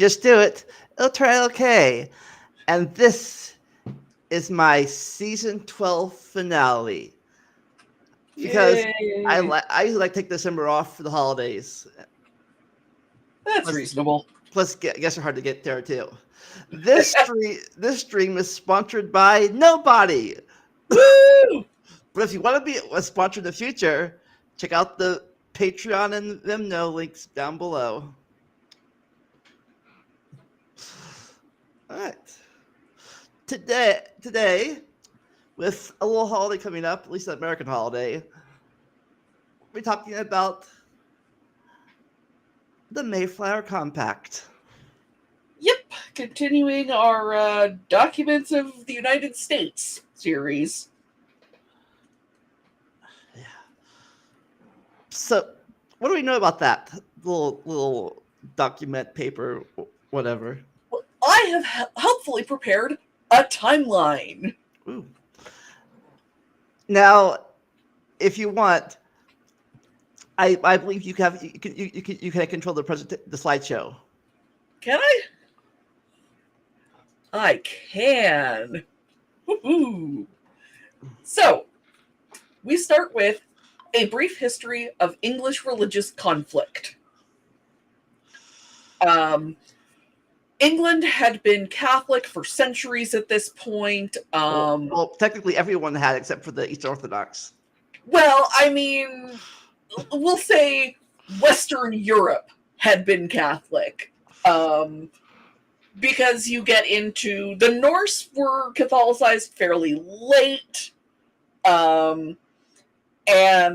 just do it, it'll turn out okay. And this is my season 12 finale. Because Yay. I usually like to take December off for the holidays. That's Plus, reasonable. plus guests are hard to get there too. This stream is sponsored by nobody. Woo! But if you want to be a sponsor in the future, check out the Patreon and Venmo links down below. All right. Today, with a little holiday coming up, at least an American holiday, we're talking about the Mayflower Compact. Yep, continuing our Documents of the United States series. Yeah. So, what do we know about that little document, paper, whatever? Well, I have helpfully prepared a timeline. Ooh. Now, if you want, I believe you can control the slideshow. Can I? I can. Woo-hoo. So, we start with a brief history of English religious conflict. England had been Catholic for centuries at this point. Well, technically everyone had except for the Eastern Orthodox. Well, I mean, we'll say Western Europe had been Catholic. Because you get into the Norse were Catholicized fairly late. And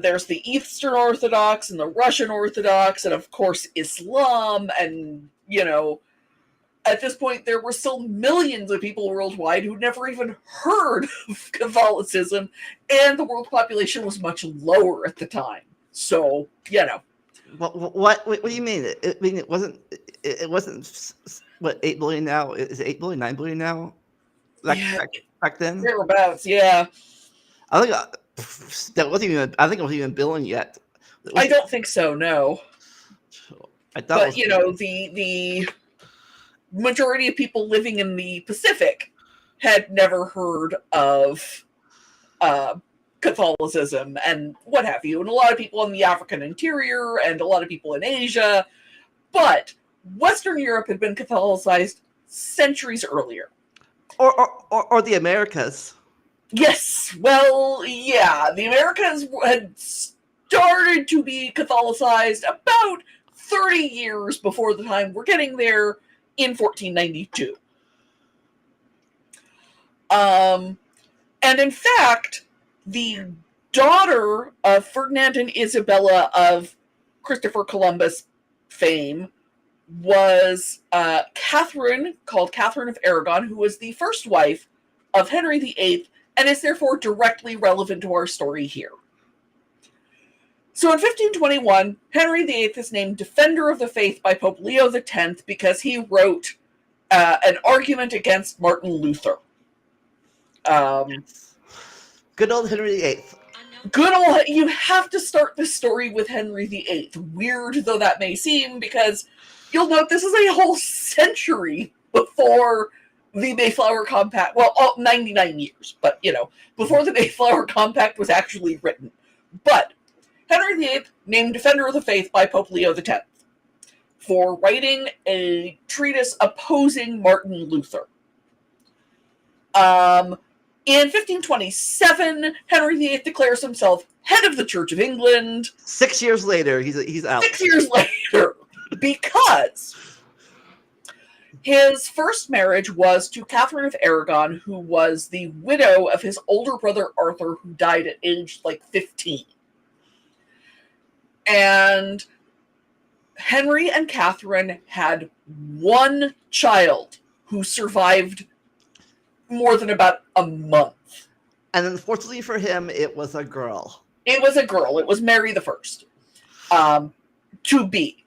there's the Eastern Orthodox and the Russian Orthodox, and of course Islam. And, you know, at this point, there were still millions of people worldwide who'd never even heard of Catholicism, and the world population was much lower at the time. So, you know. What do you mean? I mean, it wasn't what, 8 billion now? Is it 8 billion, 9 billion now? Back then? Thereabouts, yeah. I think that wasn't even. I think it wasn't even billion yet. I don't think so. No. But you know, the majority of people living in the Pacific had never heard of Catholicism and what have you, and a lot of people in the African interior and a lot of people in Asia. But Western Europe had been Catholicized centuries earlier. Or the Americas. Yes, well, yeah, the Americas had started to be Catholicized about 30 years before the time we're getting there in 1492. And in fact, the daughter of Ferdinand and Isabella of Christopher Columbus fame was Catherine, called Catherine of Aragon, who was the first wife of Henry VIII, and is therefore directly relevant to our story here. So in 1521, Henry VIII is named Defender of the Faith by Pope Leo X because he wrote an argument against Martin Luther. Good old Henry VIII. Good old, you have to start this story with Henry VIII. Weird though that may seem, because you'll note this is a whole century before the Mayflower Compact. Well, 99 years, but you know, before the Mayflower Compact was actually written. But Henry VIII named Defender of the Faith by Pope Leo X for writing a treatise opposing Martin Luther. In 1527, Henry VIII declares himself head of the Church of England. 6 years later, he's out. 6 years later, because his first marriage was to Catherine of Aragon, who was the widow of his older brother Arthur, who died at age 15. And Henry and Catherine had one child who survived more than about a month. And unfortunately for him, it was a girl. It was a girl. It was Mary the First. To be.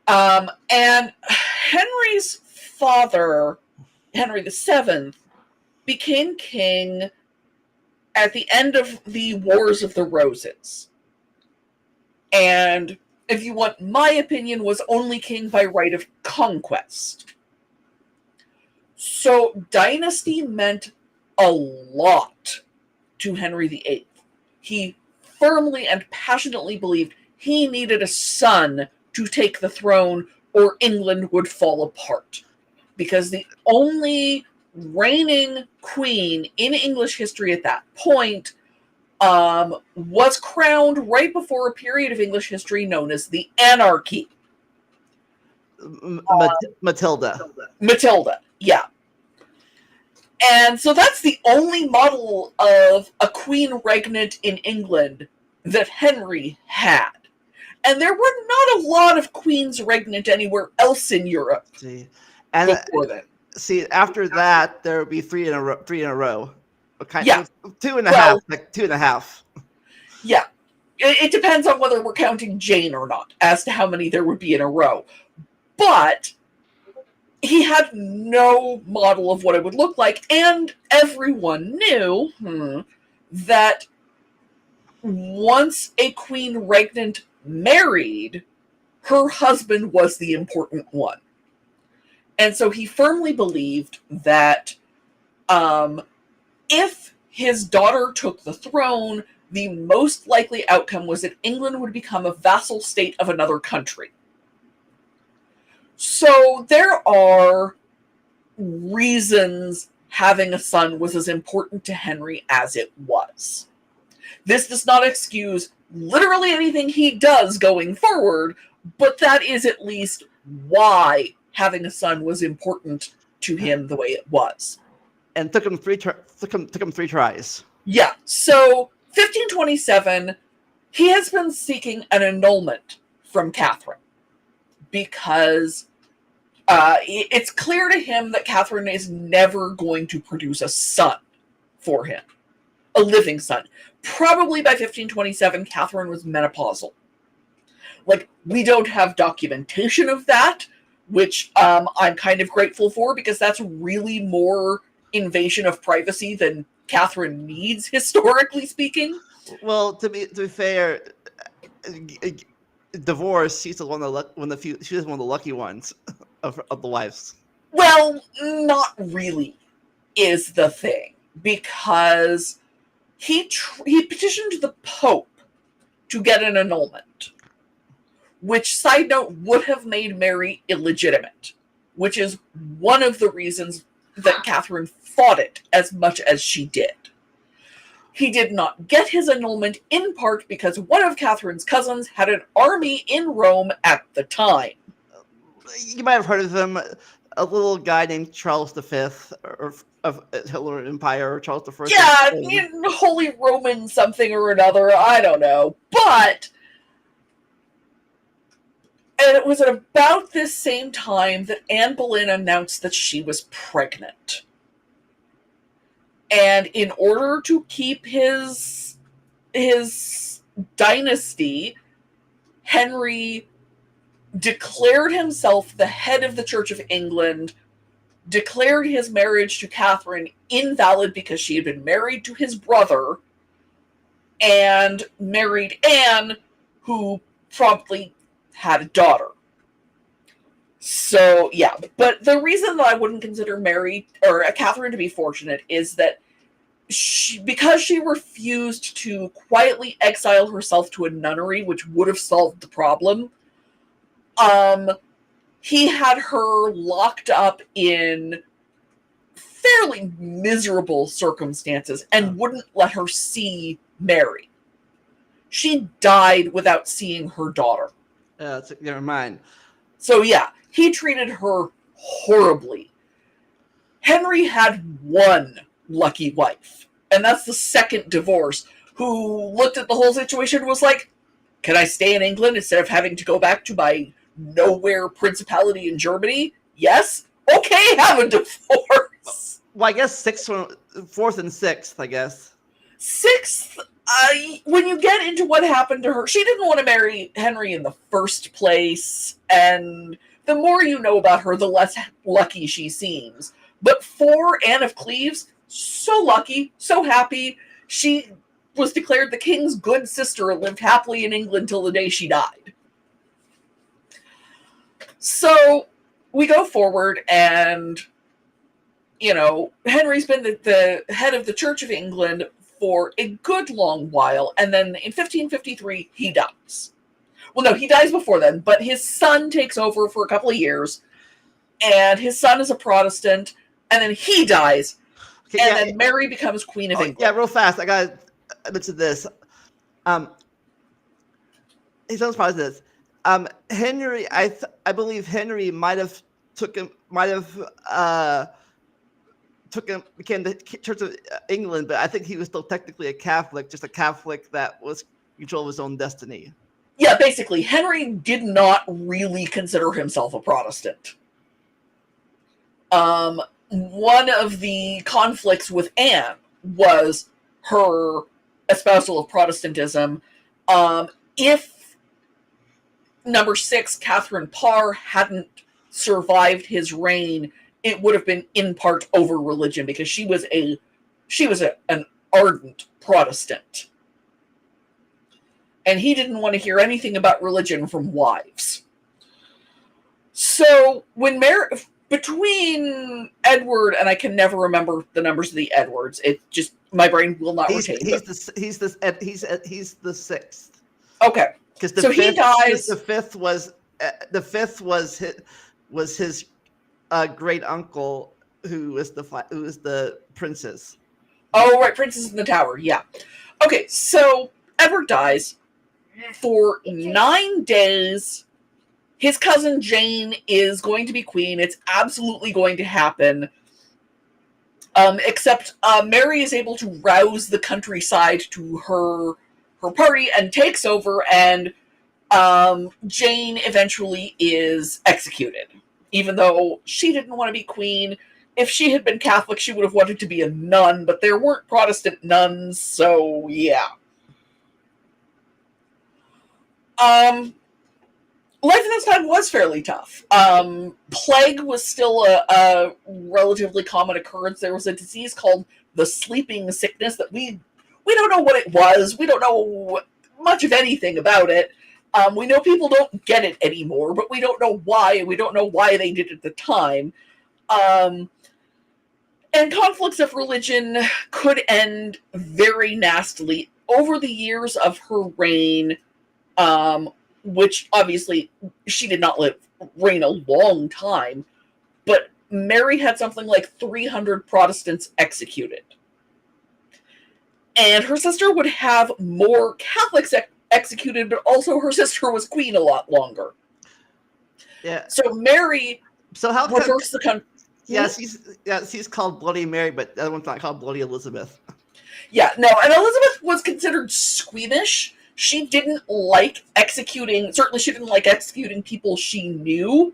And Henry's father, Henry VII, became king at the end of the Wars of the Roses. And if you want my opinion, was only king by right of conquest. So dynasty meant a lot to Henry VIII. He firmly and passionately believed he needed a son to take the throne or England would fall apart. Because the only reigning queen in English history at that point was crowned right before a period of English history known as the Anarchy. Matilda. Matilda, yeah. And so that's the only model of a queen regnant in England that Henry had. And there were not a lot of queens regnant anywhere else in Europe before then. See, after that, there would be three in a row. Yeah. Two and a half. Like 2.5. Yeah. It depends on whether we're counting Jane or not, as to how many there would be in a row. But he had no model of what it would look like, and everyone knew that once a queen regnant married, her husband was the important one. And so he firmly believed that if his daughter took the throne, the most likely outcome was that England would become a vassal state of another country. So there are reasons having a son was as important to Henry as it was. This does not excuse literally anything he does going forward, but that is at least why having a son was important to him the way it was. And took him 3 tries. Yeah. So 1527, he has been seeking an annulment from Catherine because it's clear to him that Catherine is never going to produce a son for him, a living son. Probably by 1527, Catherine was menopausal. Like, we don't have documentation of that, which I'm kind of grateful for, because that's really more invasion of privacy than Catherine needs, historically speaking. Well, to be fair, divorce, she's one of the lucky ones of the wives. Well, not really is the thing, because he petitioned the Pope to get an annulment, which, side note, would have made Mary illegitimate, which is one of the reasons that Catherine fought it as much as she did. He did not get his annulment in part because one of Catherine's cousins had an army in Rome at the time. You might have heard of him, a little guy named Charles V, or of Hitler Empire, or Charles I. Yeah, Holy Roman something or another, I don't know. But, and it was at about this same time that Anne Boleyn announced that she was pregnant. And in order to keep his dynasty, Henry declared himself the head of the Church of England, declared his marriage to Catherine invalid because she had been married to his brother, and married Anne, who promptly had a daughter. So, yeah. But the reason that I wouldn't consider Catherine to be fortunate is that because she refused to quietly exile herself to a nunnery, which would have solved the problem, he had her locked up in fairly miserable circumstances and wouldn't let her see Mary. She died without seeing her daughter. Never mind. So yeah, he treated her horribly. Henry had one lucky wife, and that's the second divorce, who looked at the whole situation and was like, can I stay in England instead of having to go back to my nowhere principality in Germany? Yes? Okay, have a divorce. Well, I guess 4th and 6th, I guess. 6th, when you get into what happened to her, she didn't want to marry Henry in the first place, and the more you know about her, the less lucky she seems. But for Anne of Cleves, so lucky, so happy. She was declared the king's good sister and lived happily in England till the day she died. So we go forward, and Henry's been the head of the Church of England for a good long while, and then in 1553 he dies. Well, no, he dies before then, but his son takes over for a couple of years, and his son is a Protestant, and then he dies, Okay, and yeah, then Mary becomes Queen of England. yeah, real fast. I gotta mention this. He sounds positive. Henry, I believe Henry might have became the Church of England, but I think he was still technically a Catholic, just a Catholic that was control of his own destiny. Yeah, basically, Henry did not really consider himself a Protestant. One of the conflicts with Anne was her espousal of Protestantism. If number 6, Catherine Parr, hadn't survived his reign, it would have been in part over religion, because she was an ardent Protestant. And he didn't want to hear anything about religion from wives. So between Edward, and I can never remember the numbers of the Edwards, it just, my brain will not retain. He's the 6th. Okay, because he dies. The fifth was his great uncle, who was the princess. Oh, right, Princess in the Tower. Yeah. Okay, so Edward dies. For 9 days, his cousin Jane is going to be queen. It's absolutely going to happen. Except Mary is able to rouse the countryside to her party and takes over, and Jane eventually is executed. Even though she didn't want to be queen. If she had been Catholic, she would have wanted to be a nun, but there weren't Protestant nuns, so yeah. Life in this time was fairly tough. Plague was still a relatively common occurrence. There was a disease called the sleeping sickness that we don't know what it was. We don't know much of anything about it. We know people don't get it anymore, but we don't know why, and we don't know why they did it at the time. And conflicts of religion could end very nastily. Over the years of her reign, which obviously she did not reign a long time, but Mary had something like 300 Protestants executed. And her sister would have more Catholics executed, but also her sister was queen a lot longer. Yeah. So Mary reversed the country. Yes, she's called Bloody Mary, but the other one's not called Bloody Elizabeth. Yeah, no, and Elizabeth was considered squeamish. She didn't like executing, certainly she didn't like executing people she knew,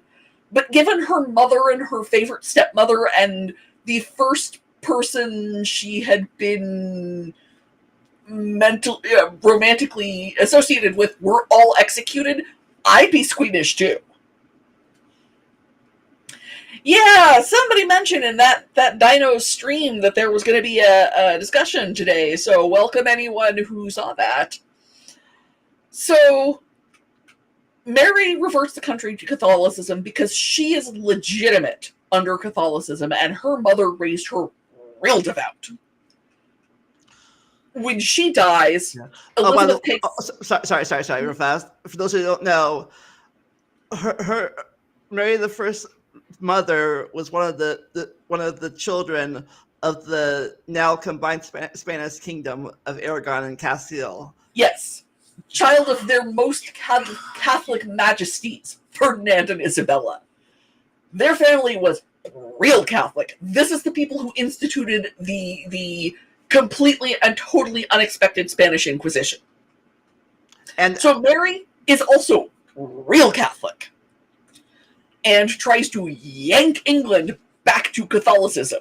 but given her mother and her favorite stepmother and the first person she had been romantically associated with were all executed, I'd be squeamish too. Yeah, somebody mentioned in that Dino stream that there was going to be a discussion today, so welcome anyone who saw that. So, Mary reverts the country to Catholicism because she is legitimate under Catholicism, and her mother raised her real devout. When she dies, Elizabeth takes... Sorry, real fast. For those who don't know, her Mary the First mother was one of the children of the now combined Spanish kingdom of Aragon and Castile. Yes. Child of their most Catholic majesties, Ferdinand and Isabella. Their family was real Catholic. This is the people who instituted the completely and totally unexpected Spanish Inquisition. And so Mary is also real Catholic and tries to yank England back to Catholicism.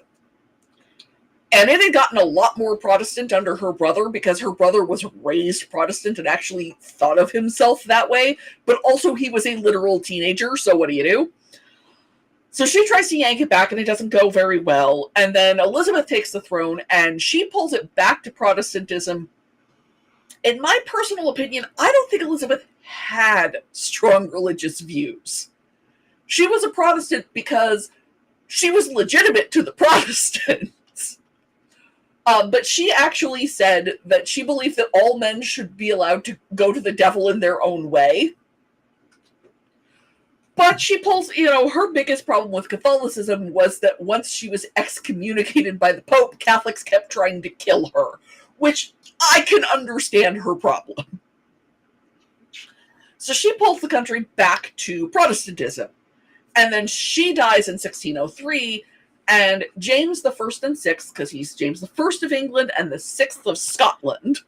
And it had gotten a lot more Protestant under her brother because her brother was raised Protestant and actually thought of himself that way. But also he was a literal teenager, so what do you do? So she tries to yank it back and it doesn't go very well. And then Elizabeth takes the throne and she pulls it back to Protestantism. In my personal opinion, I don't think Elizabeth had strong religious views. She was a Protestant because she was legitimate to the Protestants. But she actually said that she believed that all men should be allowed to go to the devil in their own way. But she pulls, her biggest problem with Catholicism was that once she was excommunicated by the Pope, Catholics kept trying to kill her, which I can understand her problem. So she pulls the country back to Protestantism. And then she dies in 1603, and James the First and Sixth, because he's James the First of England and the Sixth of Scotland.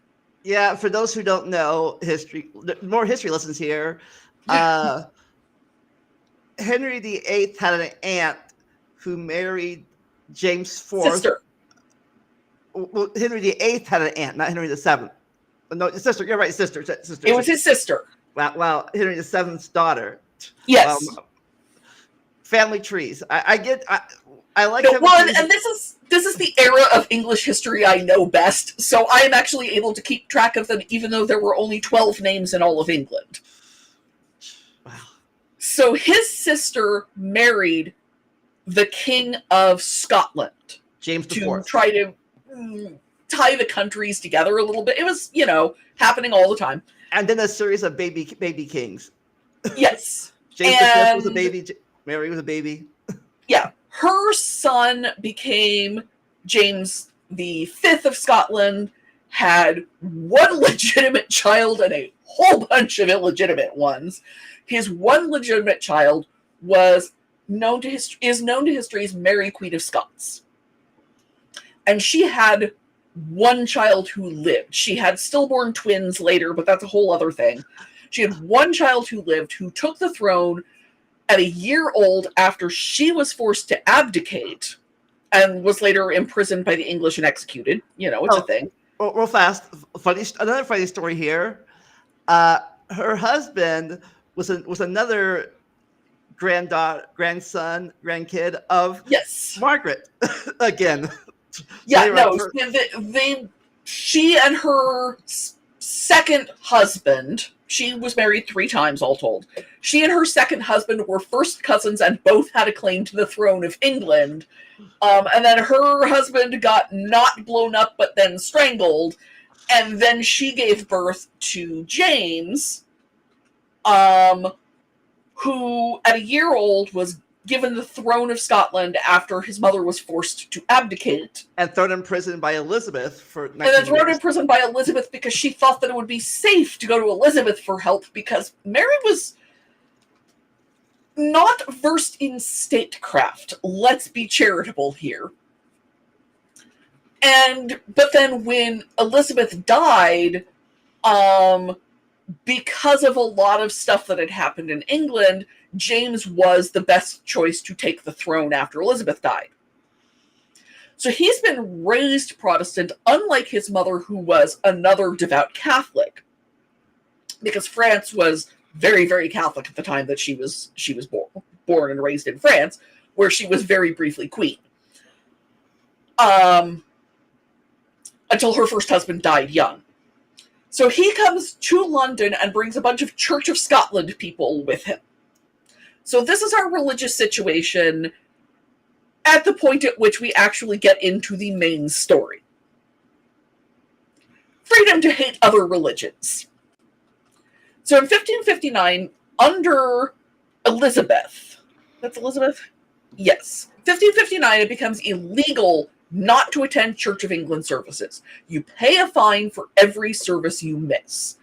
Yeah, for those who don't know history, more history lessons here. Henry VIII had an aunt who married James IV. Sister. Well, Henry VIII had an aunt, not Henry VII. No, sister. You're right, sister. It was his sister. Wow, Henry VII's daughter. Yes. Family trees. I like. No, well, and this is the era of English history I know best, so I am actually able to keep track of them, even though there were only 12 names in all of England. Wow. So his sister married the King of Scotland, James to IV. try to tie the countries together a little bit. It was, happening all the time. And then a series of baby kings. Yes. James V was a baby. Mary was a baby. Yeah. Her son became James V of Scotland, had one legitimate child and a whole bunch of illegitimate ones. His one legitimate child is known to history as Mary, Queen of Scots. And she had one child who lived. She had stillborn twins later, but that's a whole other thing. She had one child who lived, who took the throne at a year old after she was forced to abdicate and was later imprisoned by the English and executed. It's a thing. Real fast. Another funny story here. Her husband was another grandson, grandkid of Margaret. Again. Yeah, no. She and her second husband, she was married 3 times all told. She and her second husband were first cousins and both had a claim to the throne of England. And then her husband got not blown up but then strangled. And then she gave birth to James, who at a year old was given the throne of Scotland after his mother was forced to abdicate. And thrown in prison by Elizabeth for 19 years. And then thrown in prison by Elizabeth because she thought that it would be safe to go to Elizabeth for help because Mary was not versed in statecraft. Let's be charitable here. But then when Elizabeth died, because of a lot of stuff that had happened in England, James was the best choice to take the throne after Elizabeth died. So he's been raised Protestant, unlike his mother, who was another devout Catholic, because France was very, very Catholic at the time that she was born and raised in France, where she was very briefly queen. Until her first husband died young. So he comes to London and brings a bunch of Church of Scotland people with him. So this is our religious situation at the point at which we actually get into the main story. Freedom to hate other religions. So in 1559, under Elizabeth, that's Elizabeth? Yes. 1559, it becomes illegal not to attend Church of England services. You pay a fine for every service you miss.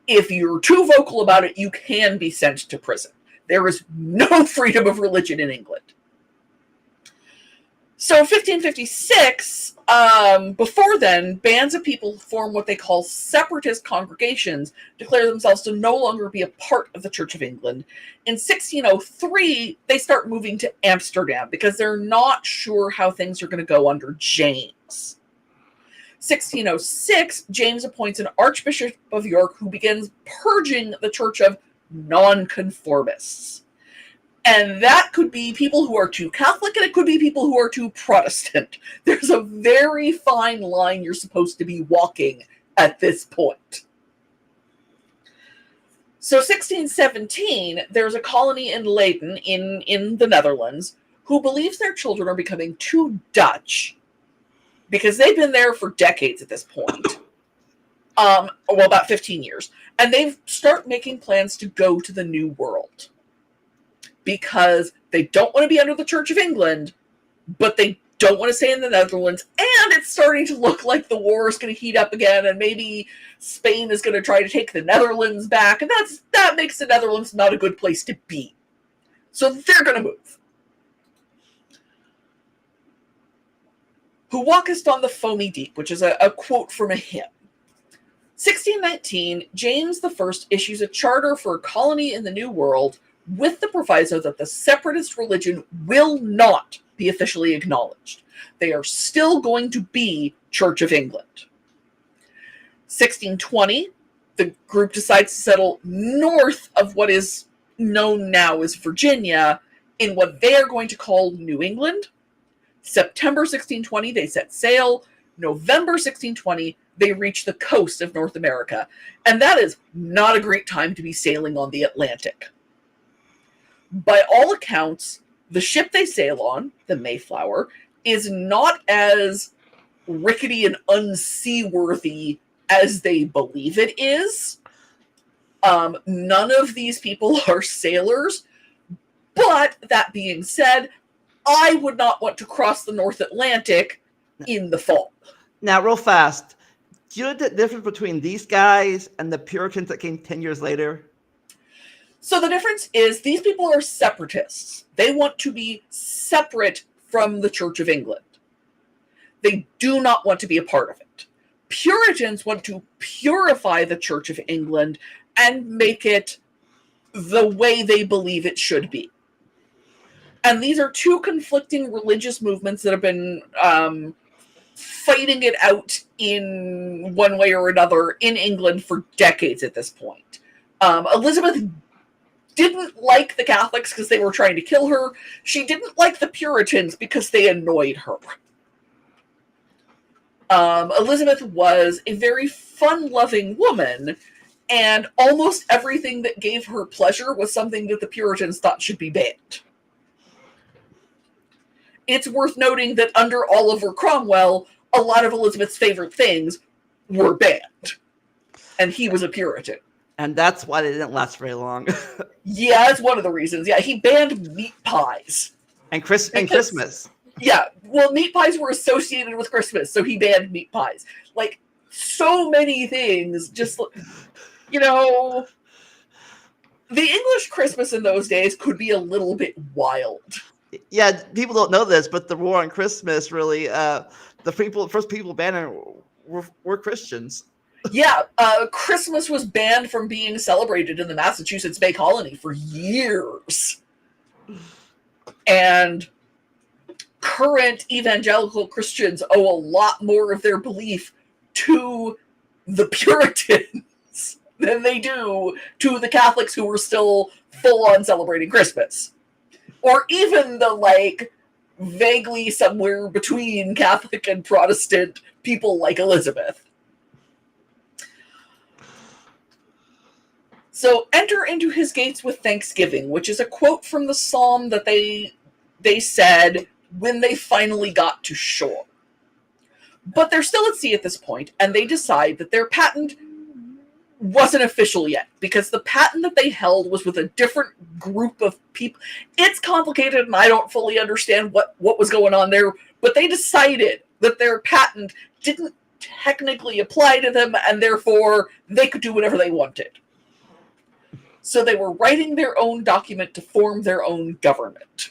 If you're too vocal about it, you can be sent to prison. There is no freedom of religion in England. So 1556, before then, bands of people form what they call separatist congregations, declare themselves to no longer be a part of the Church of England. In 1603, they start moving to Amsterdam because they're not sure how things are going to go under James. 1606, James appoints an Archbishop of York who begins purging the Church of nonconformists. And that could be people who are too Catholic, and it could be people who are too Protestant. There's a very fine line you're supposed to be walking at this point. So 1617, there's a colony in Leiden in the Netherlands who believes their children are becoming too Dutch because they've been there for decades at this point. Well, about 15 years. And they start making plans to go to the New World because they don't want to be under the Church of England, but they don't want to stay in the Netherlands, and it's starting to look like the war is going to heat up again, and maybe Spain is going to try to take the Netherlands back, and that makes the Netherlands not a good place to be. So they're going to move. Who walkest on the foamy deep, which is a quote from a hymn. 1619, James I issues a charter for a colony in the New World with the proviso that the separatist religion will not be officially acknowledged. They are still going to be Church of England. 1620, the group decides to settle north of what is known now as Virginia in what they are going to call New England. September 1620, they set sail. November 1620, they reach the coast of North America. And that is not a great time to be sailing on the Atlantic. By all accounts, the ship they sail on, the Mayflower, is not as rickety and unseaworthy as they believe it is. None of these people are sailors. But that being said, I would not want to cross the North Atlantic in the fall. Now, real fast, do you know the difference between these guys and the Puritans that came 10 years later? So the difference is these people are separatists. They want to be separate from the Church of England. They do not want to be a part of it. Puritans want to purify the Church of England and make it the way they believe it should be. And these are two conflicting religious movements that have been fighting it out in one way or another in England for decades at this point. Elizabeth didn't like the Catholics because they were trying to kill her. She didn't like the Puritans because they annoyed her. Elizabeth was a very fun-loving woman, and almost everything that gave her pleasure was something that the Puritans thought should be banned. It's worth noting that under Oliver Cromwell, a lot of Elizabeth's favorite things were banned. And he was a Puritan. And that's why they didn't last very long. Yeah, that's one of the reasons. Yeah, he banned meat pies. And Christmas. Yeah, well, meat pies were associated with Christmas, so he banned meat pies. Like, so many things, just, you know, the English Christmas in those days could be a little bit wild. Yeah, people don't know this, but the war on Christmas really, first people banned were Christians. Yeah, Christmas was banned from being celebrated in the Massachusetts Bay Colony for years. And current evangelical Christians owe a lot more of their belief to the Puritans than they do to the Catholics who were still full on celebrating Christmas. Or even the, like, vaguely somewhere between Catholic and Protestant people like Elizabeth. So, enter into his gates with thanksgiving, which is a quote from the psalm that they said when they finally got to shore. But they're still at sea at this point, and they decide that their patent wasn't official yet, because the patent that they held was with a different group of people. It's complicated, and I don't fully understand what was going on there, but they decided that their patent didn't technically apply to them, and therefore they could do whatever they wanted. So they were writing their own document to form their own government.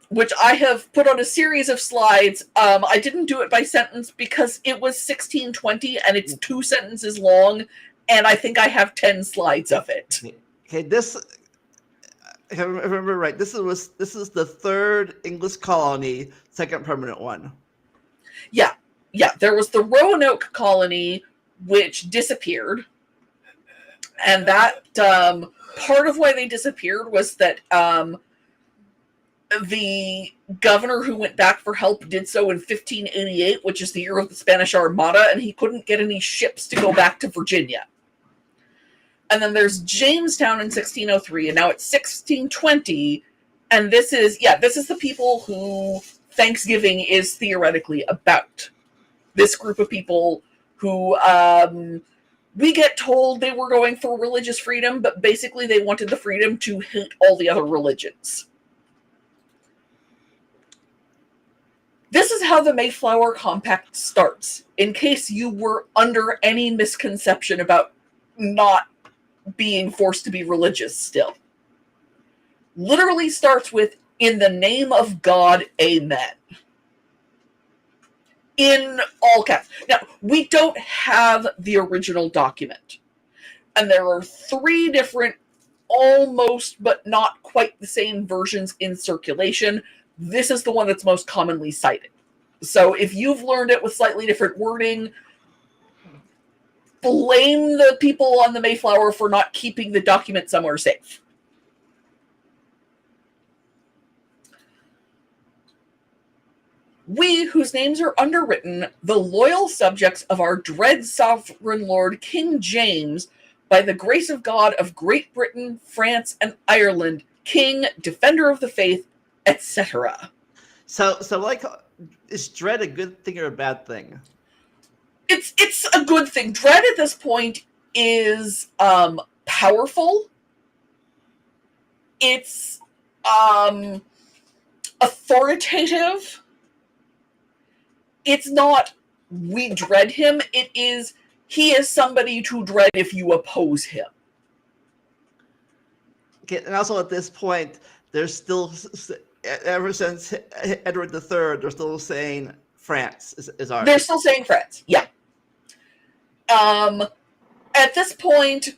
Which I have put on a series of slides. I didn't do it by sentence because it was 1620 and it's 2 sentences long, and I think I have 10 slides of it. Okay, if I remember right, this is the third English colony, second permanent one. Yeah. There was the Roanoke colony, which disappeared, and that part of why they disappeared was that The governor who went back for help did so in 1588, which is the year of the Spanish Armada, and he couldn't get any ships to go back to Virginia. And then there's Jamestown in 1603, and now it's 1620, and this is the people who Thanksgiving is theoretically about. This group of people who we get told they were going for religious freedom, but basically they wanted the freedom to hate all the other religions. This is how the Mayflower Compact starts, in case you were under any misconception about not being forced to be religious still. Literally starts with, "In the name of God, amen." In all caps. Now, we don't have the original document. And there are 3 different, almost but not quite the same versions in circulation. This is the one that's most commonly cited. So if you've learned it with slightly different wording, blame the people on the Mayflower for not keeping the document somewhere safe. We, whose names are underwritten, the loyal subjects of our dread sovereign lord King James, by the grace of God of Great Britain, France, and Ireland, King, Defender of the Faith, etc. So like, is dread a good thing or a bad thing? It's a good thing. Dread at this point is powerful. It's authoritative. It's not we dread him. It is he is somebody to dread if you oppose him. Okay, and also at this point, there's still, ever since Edward III, they're still saying France is ours. They're still saying France, yeah. At this point,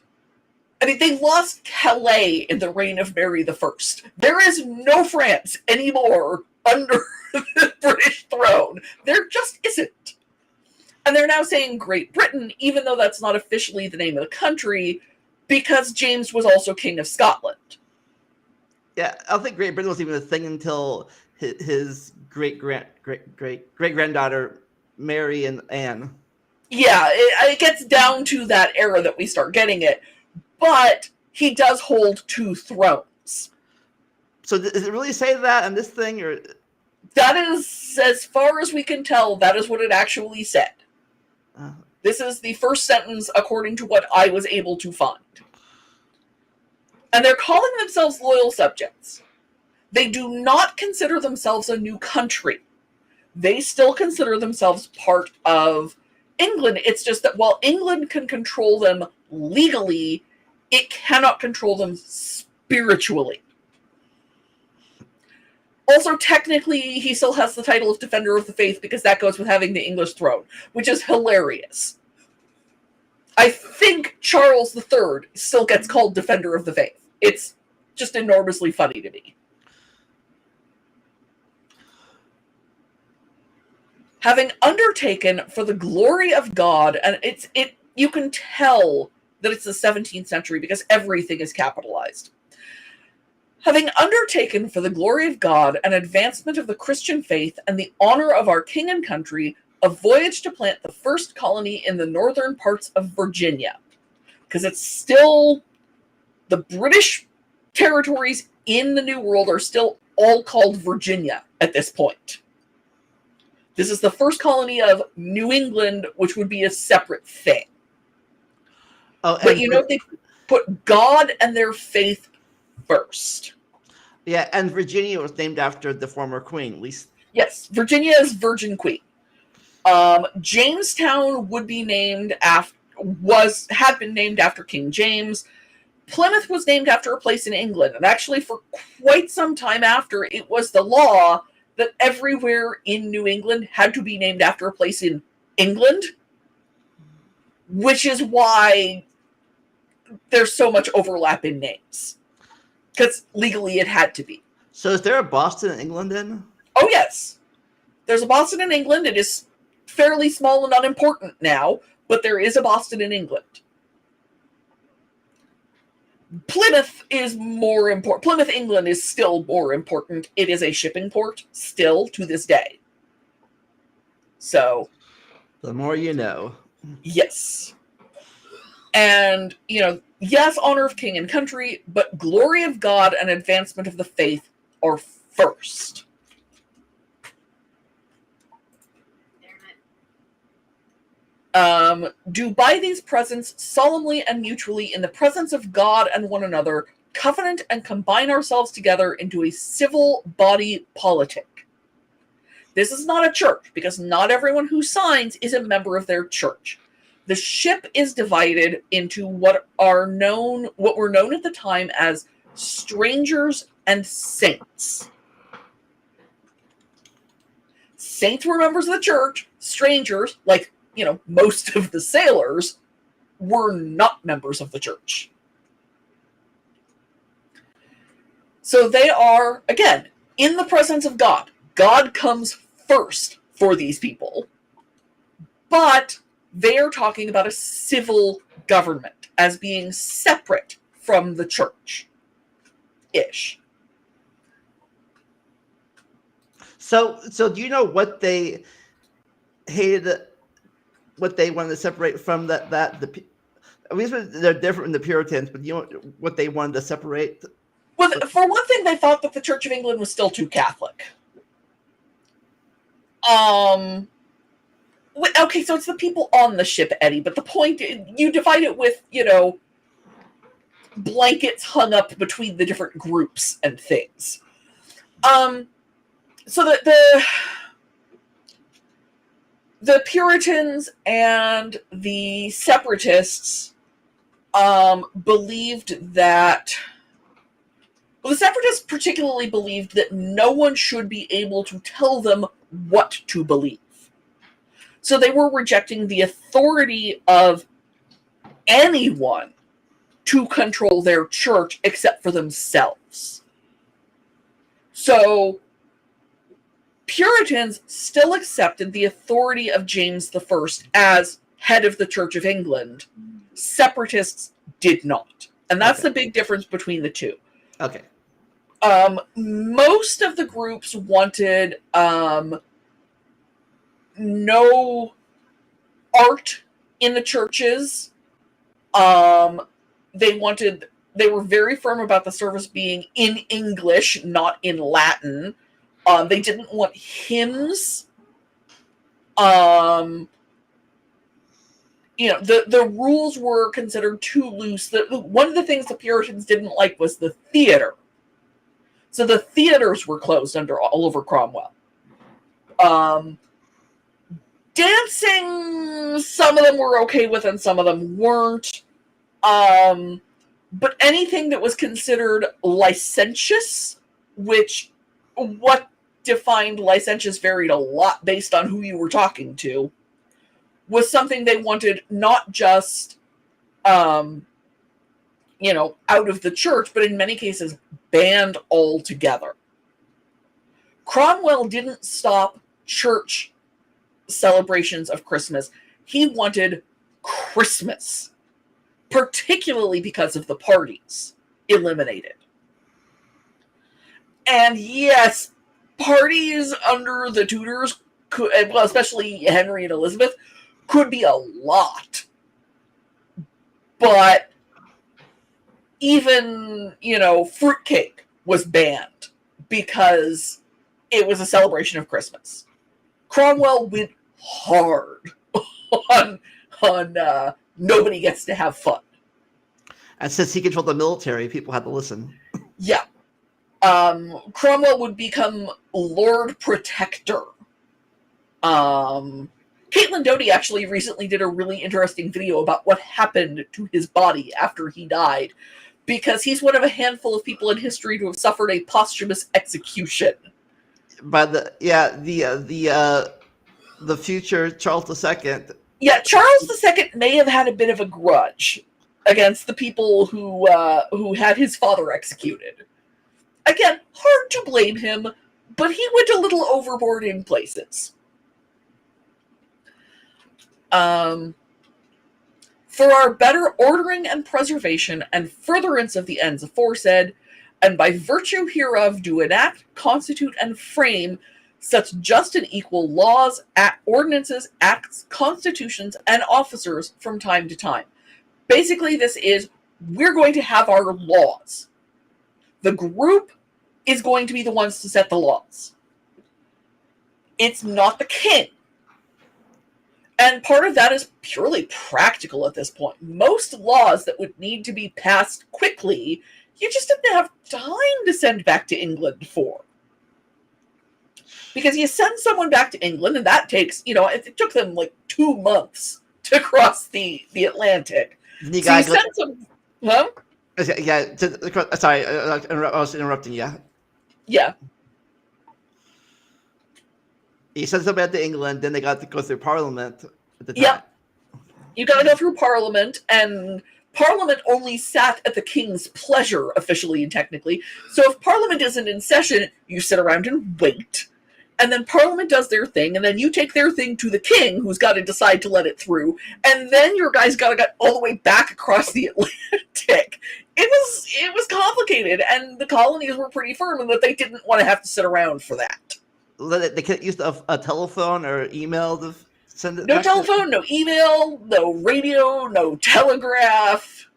I mean, they lost Calais in the reign of Mary I. There is no France anymore under the British throne. There just isn't. And they're now saying Great Britain, even though that's not officially the name of the country, because James was also King of Scotland. Yeah, I don't think Great Britain was even a thing until his great-granddaughter Mary and Anne. Yeah, it gets down to that era that we start getting it. But he does hold 2 thrones. So does it really say that on this thing? Or that is, as far as we can tell, that is what it actually said. This is the first sentence according to what I was able to find. And they're calling themselves loyal subjects. They do not consider themselves a new country. They still consider themselves part of England. It's just that while England can control them legally, it cannot control them spiritually. Also, technically, he still has the title of Defender of the Faith because that goes with having the English throne, which is hilarious. I think Charles III still gets called Defender of the Faith. It's just enormously funny to me. Having undertaken for the glory of God, and you can tell that it's the 17th century because everything is capitalized. Having undertaken for the glory of God an advancement of the Christian faith and the honor of our king and country, a voyage to plant the first colony in the northern parts of Virginia. Because it's still, the British territories in the New World are still all called Virginia at this point. This is the first colony of New England, which would be a separate thing. Oh, but you know, they put God and their faith first. Yeah, and Virginia was named after the former queen, at least. Yes, Virginia is Virgin Queen. Jamestown would be named after, had been named after King James. Plymouth was named after a place in England, and actually for quite some time after, it was the law that everywhere in New England had to be named after a place in England, which is why there's so much overlap in names. Because legally it had to be. So is there a Boston in England then? Oh, yes. There's a Boston in England. It is fairly small and unimportant now, but there is a Boston in England. Plymouth is more important. Plymouth, England is still more important. It is a shipping port still to this day. So, the more you know. yes. And, yes, honor of king and country, but glory of God and advancement of the faith are first. Do by these presents solemnly and mutually in the presence of God and one another covenant and combine ourselves together into a civil body politic. This is not a church, because not everyone who signs is a member of their church. The ship is divided into what were known at the time as strangers and saints. Saints were members of the church. Strangers, like, most of the sailors, were not members of the church. So they are, again, in the presence of God. God comes first for these people. But they are talking about a civil government as being separate from the church-ish. So do you know what they hated, what they wanted to separate from the at least they're different from the Puritans, but you know what they wanted to separate? Well, for one thing, they thought that the Church of England was still too Catholic. Okay, so it's the people on the ship, Eddie, but the point, you divide it with, blankets hung up between the different groups and things. So that the Puritans and the Separatists believed that... Well, the Separatists particularly believed that no one should be able to tell them what to believe. So they were rejecting the authority of anyone to control their church except for themselves. So Puritans still accepted the authority of James I as head of the Church of England. Separatists did not. And that's the big difference between the two. Okay. Most of the groups wanted no art in the churches. They were very firm about the service being in English, not in Latin. They didn't want hymns. The rules were considered too loose. One of the things the Puritans didn't like was the theater. So the theaters were closed under Oliver Cromwell. Dancing, some of them were okay with and some of them weren't. But anything that was considered licentious, which what defined licentious varied a lot based on who you were talking to, was something they wanted not just, out of the church, but in many cases banned altogether. Cromwell didn't stop church celebrations of Christmas. He wanted Christmas, particularly because of the parties, eliminated. And yes, parties under the Tudors, especially Henry and Elizabeth, could be a lot. But even, fruitcake was banned because it was a celebration of Christmas. Cromwell went hard on nobody gets to have fun. And since he controlled the military, people had to listen. Yeah. Cromwell would become Lord Protector. Caitlin Doty actually recently did a really interesting video about what happened to his body after he died, because he's one of a handful of people in history to have suffered a posthumous execution. By the future Charles II. Yeah, Charles II may have had a bit of a grudge against the people who had his father executed. Again, hard to blame him, but he went a little overboard in places. For for our better ordering and preservation and furtherance of the ends aforesaid, and by virtue hereof do enact, constitute, and frame such just and equal laws, ordinances, acts, constitutions, and officers from time to time. Basically, this is, we're going to have our laws. The group is going to be the ones to set the laws. It's not the king. And part of that is purely practical at this point. Most laws that would need to be passed quickly, you just didn't have time to send back to England for. Because you send someone back to England, and that takes, it took them like 2 months to cross the Atlantic. So you send some... Huh? Yeah, sorry, I was interrupting you. Yeah. You sent somebody to England, then they got to go through Parliament at the time. Yeah. You got to go through Parliament, and Parliament only sat at the king's pleasure, officially and technically. So if Parliament isn't in session, you sit around and wait. And then Parliament does their thing, and then you take their thing to the king, who's got to decide to let it through. And then your guys got to get all the way back across the Atlantic. It was complicated, and the colonies were pretty firm in that they didn't want to have to sit around for that. They couldn't use a telephone or email to send it. No telephone, no email, no radio, no telegraph.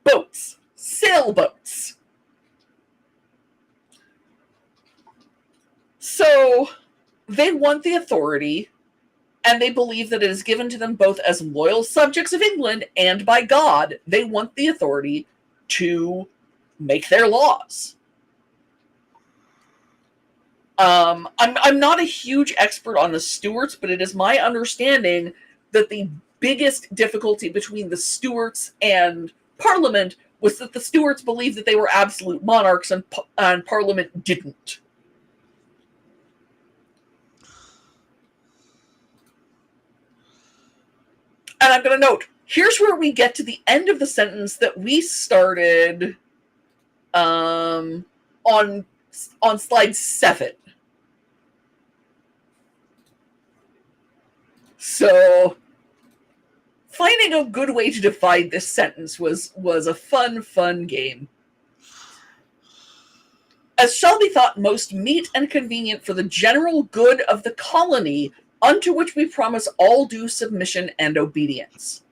Boats, sailboats. So they want the authority, and they believe that it is given to them both as loyal subjects of England and by God. They want the authority to make their laws. I'm not a huge expert on the Stuarts, but it is my understanding that the biggest difficulty between the Stuarts and Parliament was that the Stuarts believed that they were absolute monarchs, and Parliament didn't. And I'm going to note, here's where we get to the end of the sentence that we started on slide 7. So, finding a good way to divide this sentence was a fun game. As shall be thought most meet and convenient for the general good of the colony, unto which we promise all due submission and obedience.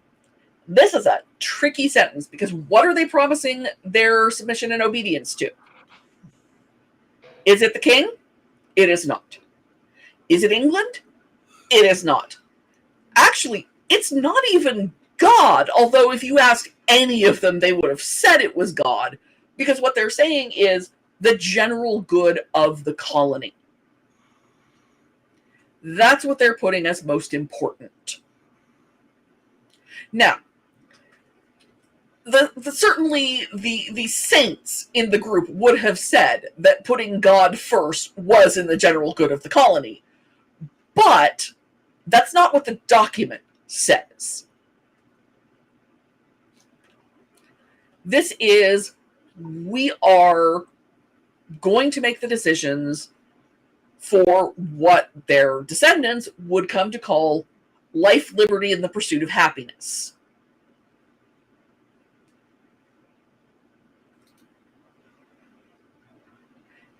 This is a tricky sentence, because what are they promising their submission and obedience to? Is it the king? It is not. Is it England? It is not. Actually, it's not even God, although if you ask any of them, they would have said it was God, because what they're saying is the general good of the colony. That's what they're putting as most important. Now, certainly the saints in the group would have said that putting God first was in the general good of the colony. But that's not what the document says. This is, we are going to make the decisions for what their descendants would come to call life, liberty, and the pursuit of happiness.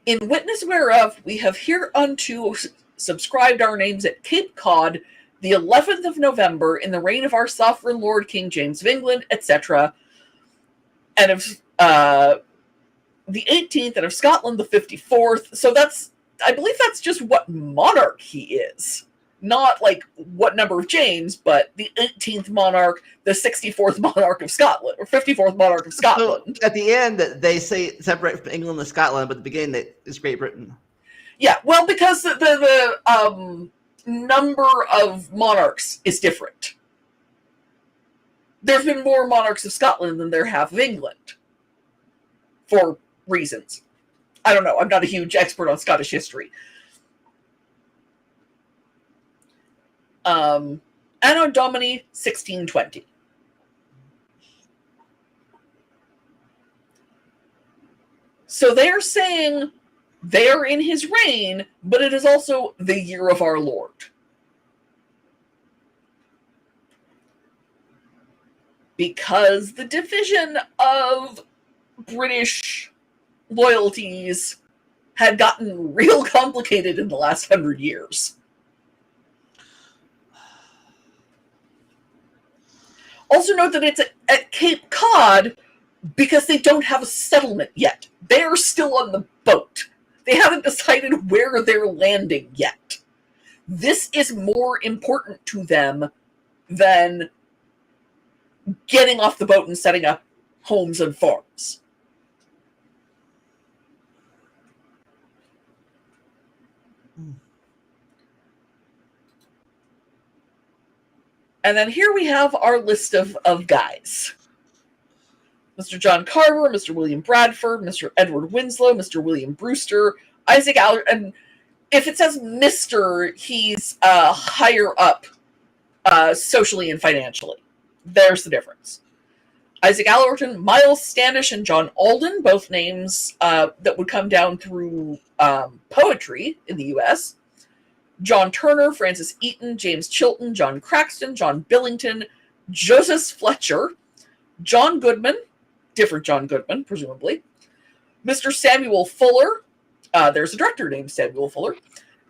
In witness whereof we have hereunto subscribed our names at Cape Cod, the 11th of November, in the reign of our sovereign Lord King James of England, etc., and of the 18th, and of Scotland the 54th. So I believe that's just what monarch he is. Not like what number of James, but the 18th monarch, the 64th monarch of Scotland, or 54th monarch of Scotland. So at the end, they say separate from England and Scotland, but at the beginning, it's Great Britain. Yeah, well, because the number of monarchs is different. There's been more monarchs of Scotland than there have of England, for reasons. I don't know. I'm not a huge expert on Scottish history. Anno Domini 1620. So they're saying they are in his reign, but it is also the year of our Lord. because the division of British loyalties had gotten real complicated in the last 100 years. Also note that it's at Cape Cod because they don't have a settlement yet. They're still on the boat. They haven't decided where they're landing yet. This is more important to them than getting off the boat and setting up homes and farms. And then here we have our list of guys. Mr. John Carver, Mr. William Bradford, Mr. Edward Winslow, Mr. William Brewster, Isaac Allerton. And if it says Mr., he's higher up socially and financially. There's the difference. Isaac Allerton, Miles Standish, and John Alden, both names that would come down through poetry in the U.S. John Turner, Francis Eaton, James Chilton, John Craxton, John Billington, Joseph Fletcher, John Goodman, different John Goodman, presumably, Mr. Samuel Fuller, there's a director named Samuel Fuller,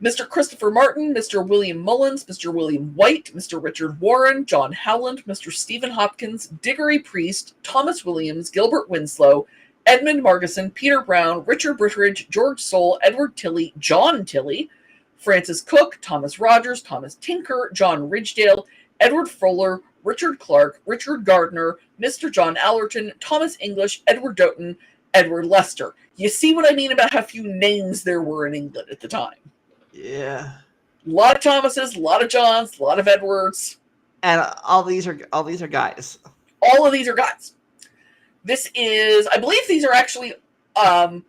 Mr. Christopher Martin, Mr. William Mullins, Mr. William White, Mr. Richard Warren, John Howland, Mr. Stephen Hopkins, Diggory Priest, Thomas Williams, Gilbert Winslow, Edmund Margeson, Peter Brown, Richard Britteridge, George Soule, Edward Tilley, John Tilley, Francis Cook, Thomas Rogers, Thomas Tinker, John Ridgedale, Edward Fuller, Richard Clark, Richard Gardner, Mr. John Allerton, Thomas English, Edward Doughton, Edward Lester. You see what I mean about how few names there were in England at the time? Yeah. A lot of Thomases, a lot of Johns, a lot of Edwards. And all these are guys. All of these are guys. This is, I believe these are actually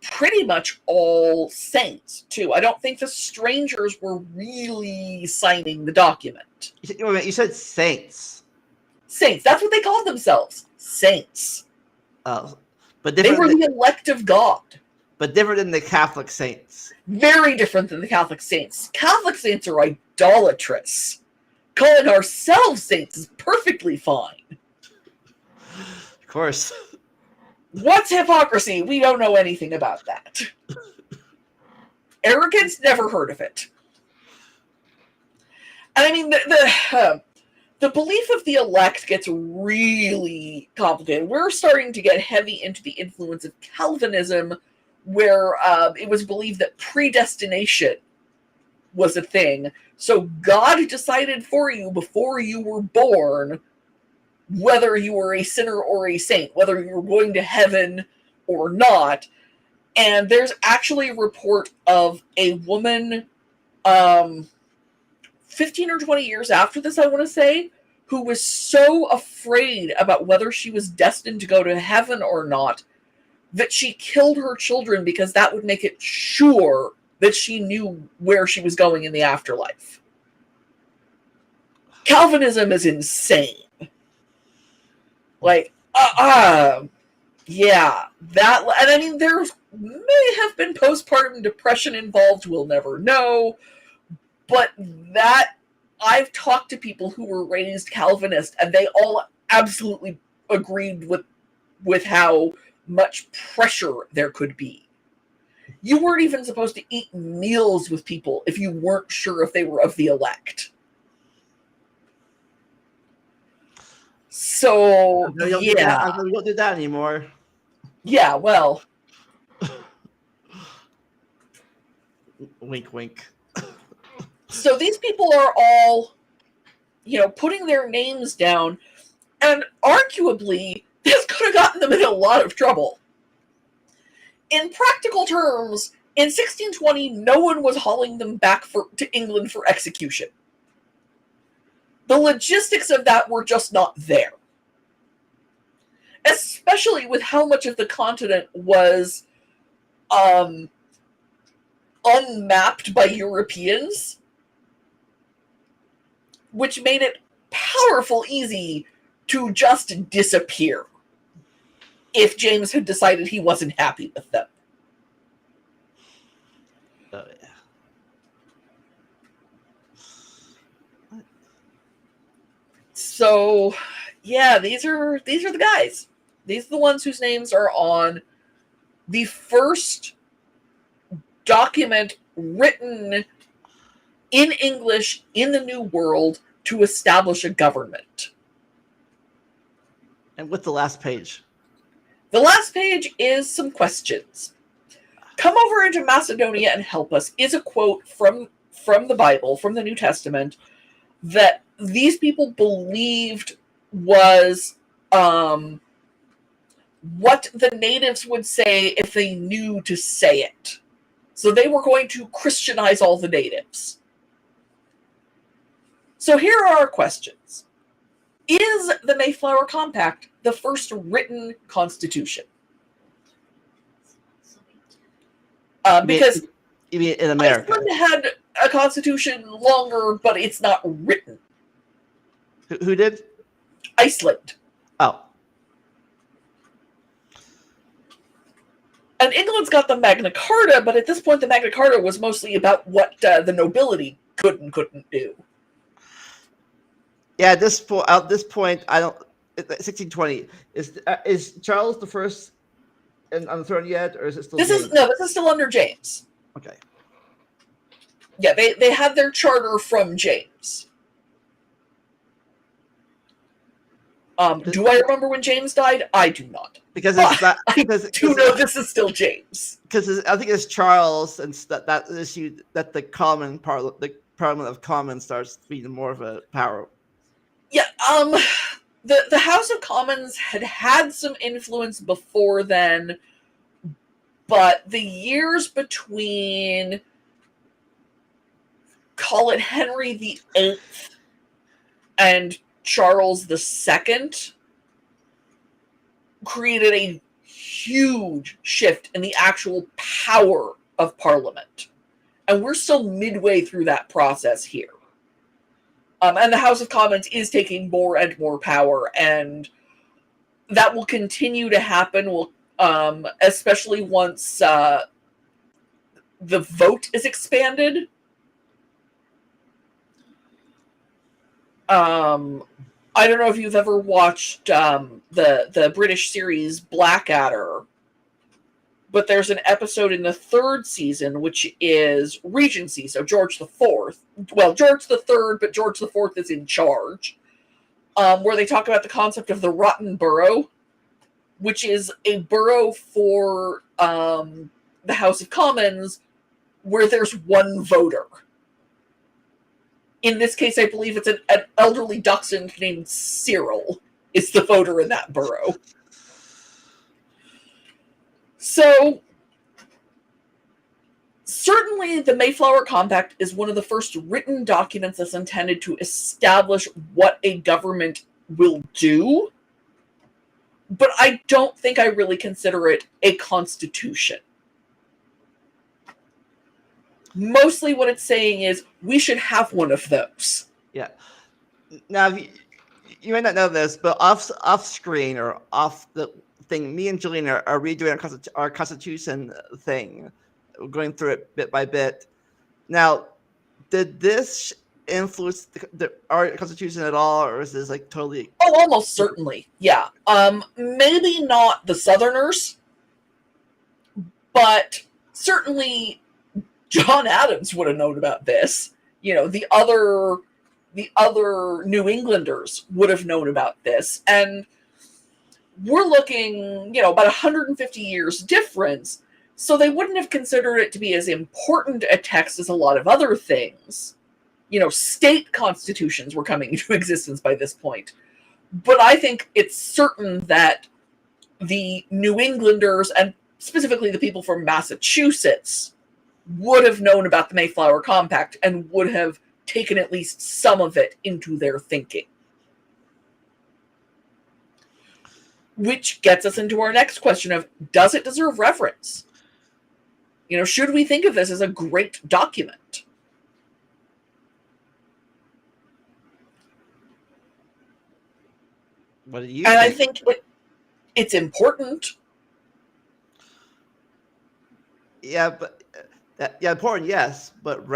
pretty much all saints, too. I don't think the strangers were really signing the document. You said saints. Saints. That's what they called themselves. Saints. Oh, but they were the elect of God. But different than the Catholic saints. Very different than the Catholic saints. Catholic saints are idolatrous. Calling ourselves saints is perfectly fine. Of course. What's hypocrisy? We don't know anything about that. Arrogance? Never heard of it. And I mean, the belief of the elect gets really complicated. We're starting to get heavy into the influence of Calvinism, where it was believed that predestination was a thing. So God decided for you before you were born whether you were a sinner or a saint, whether you were going to heaven or not. And there's actually a report of a woman 15 or 20 years after this, I want to say, who was so afraid about whether she was destined to go to heaven or not that she killed her children because that would make it sure that she knew where she was going in the afterlife. Calvinism is insane. Like, yeah, that, and I mean, there may have been postpartum depression involved, we'll never know, but that, I've talked to people who were raised Calvinist, and they all absolutely agreed with how much pressure there could be. You weren't even supposed to eat meals with people if you weren't sure if they were of the elect. So, yeah. We won't do that anymore. Yeah, well. Wink, wink. So these people are all, putting their names down, and arguably, this could have gotten them in a lot of trouble. In practical terms, in 1620, no one was hauling them back to England for execution. The logistics of that were just not there. Especially with how much of the continent was unmapped by Europeans, which made it powerful easy to just disappear if James had decided he wasn't happy with them. Oh, yeah. So, Yeah, these are the guys. These are the ones whose names are on the first document written in English in the New World to establish a government. And with the last page. The last page is some questions. Come over into Macedonia and help us is a quote from the Bible, from the New Testament, that these people believed was what the natives would say if they knew to say it. So they were going to Christianize all the natives. So here are our questions. Is the Mayflower Compact the first written constitution? Because you mean in America? Iceland had a constitution longer, but it's not written. Who did? Iceland. Oh. And England's got the Magna Carta, but at this point the Magna Carta was mostly about what the nobility could and couldn't do. Yeah, at this point, I don't. 1620 is Charles the first on the throne yet, or is it still? This is still under James. Okay. Yeah, they had their charter from James. Do I remember when James died? I do not. Because it's not. Because I do know this is still James. Because I think it's Charles, and that issue that the Parliament of Commons starts being more of a power. Yeah. The House of Commons had some influence before then, but the years between, call it Henry VIII and Charles II, created a huge shift in the actual power of Parliament. And we're still midway through that process here. And the House of Commons is taking more and more power, and that will continue to happen, especially once the vote is expanded. I don't know if you've ever watched the British series Blackadder, but there's an episode in the third season which is Regency, so George IV. Well, George III, but George IV is in charge, where they talk about the concept of the rotten borough, which is a borough for the House of Commons where there's one voter. In this case, I believe it's an elderly dachshund named Cyril is the voter in that borough. So, certainly the Mayflower Compact is one of the first written documents that's intended to establish what a government will do, but I don't think I really consider it a constitution. Mostly what it's saying is we should have one of those. Yeah. Now, you might not know this, but off screen or off the thing, me and Julian are redoing our Constitution thing. We're going through it bit by bit. Now, did this influence our Constitution at all, or is this like totally? Oh, almost certainly. Yeah. Maybe not the Southerners, but certainly John Adams would have known about this. You know, the other New Englanders would have known about this. And we're looking, about 150 years difference. So they wouldn't have considered it to be as important a text as a lot of other things. State constitutions were coming into existence by this point. But I think it's certain that the New Englanders, and specifically the people from Massachusetts, would have known about the Mayflower Compact and would have taken at least some of it into their thinking. Which gets us into our next question of, does it deserve reference? Should we think of this as a great document? What do you think? I think it's important. Yeah, but important, yes, but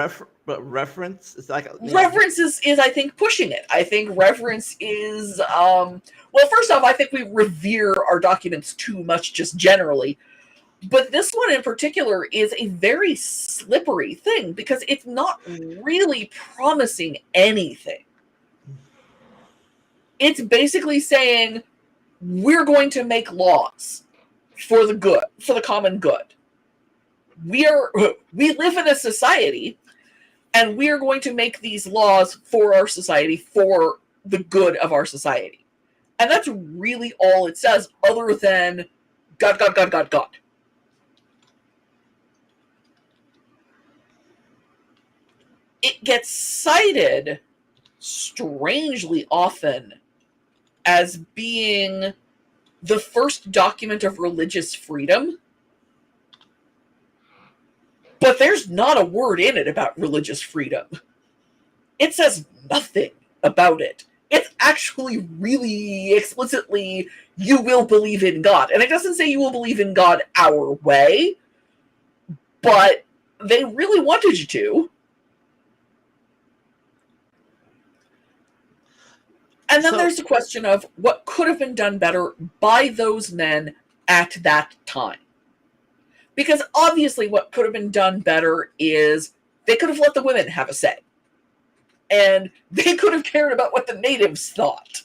But reference is like reverence is I think pushing it. I think reverence is well, first off, I think we revere our documents too much just generally. But this one in particular is a very slippery thing because it's not really promising anything. It's basically saying we're going to make laws for the good, for the common good. We live in a society, and we are going to make these laws for our society, for the good of our society. And that's really all it says, other than God, God, God, God, God. It gets cited strangely often as being the first document of religious freedom. But there's not a word in it about religious freedom. It says nothing about it. It's actually really explicitly, you will believe in God. And it doesn't say you will believe in God our way, but they really wanted you to. And then there's the question of what could have been done better by those men at that time. Because obviously what could have been done better is they could have let the women have a say. And they could have cared about what the natives thought.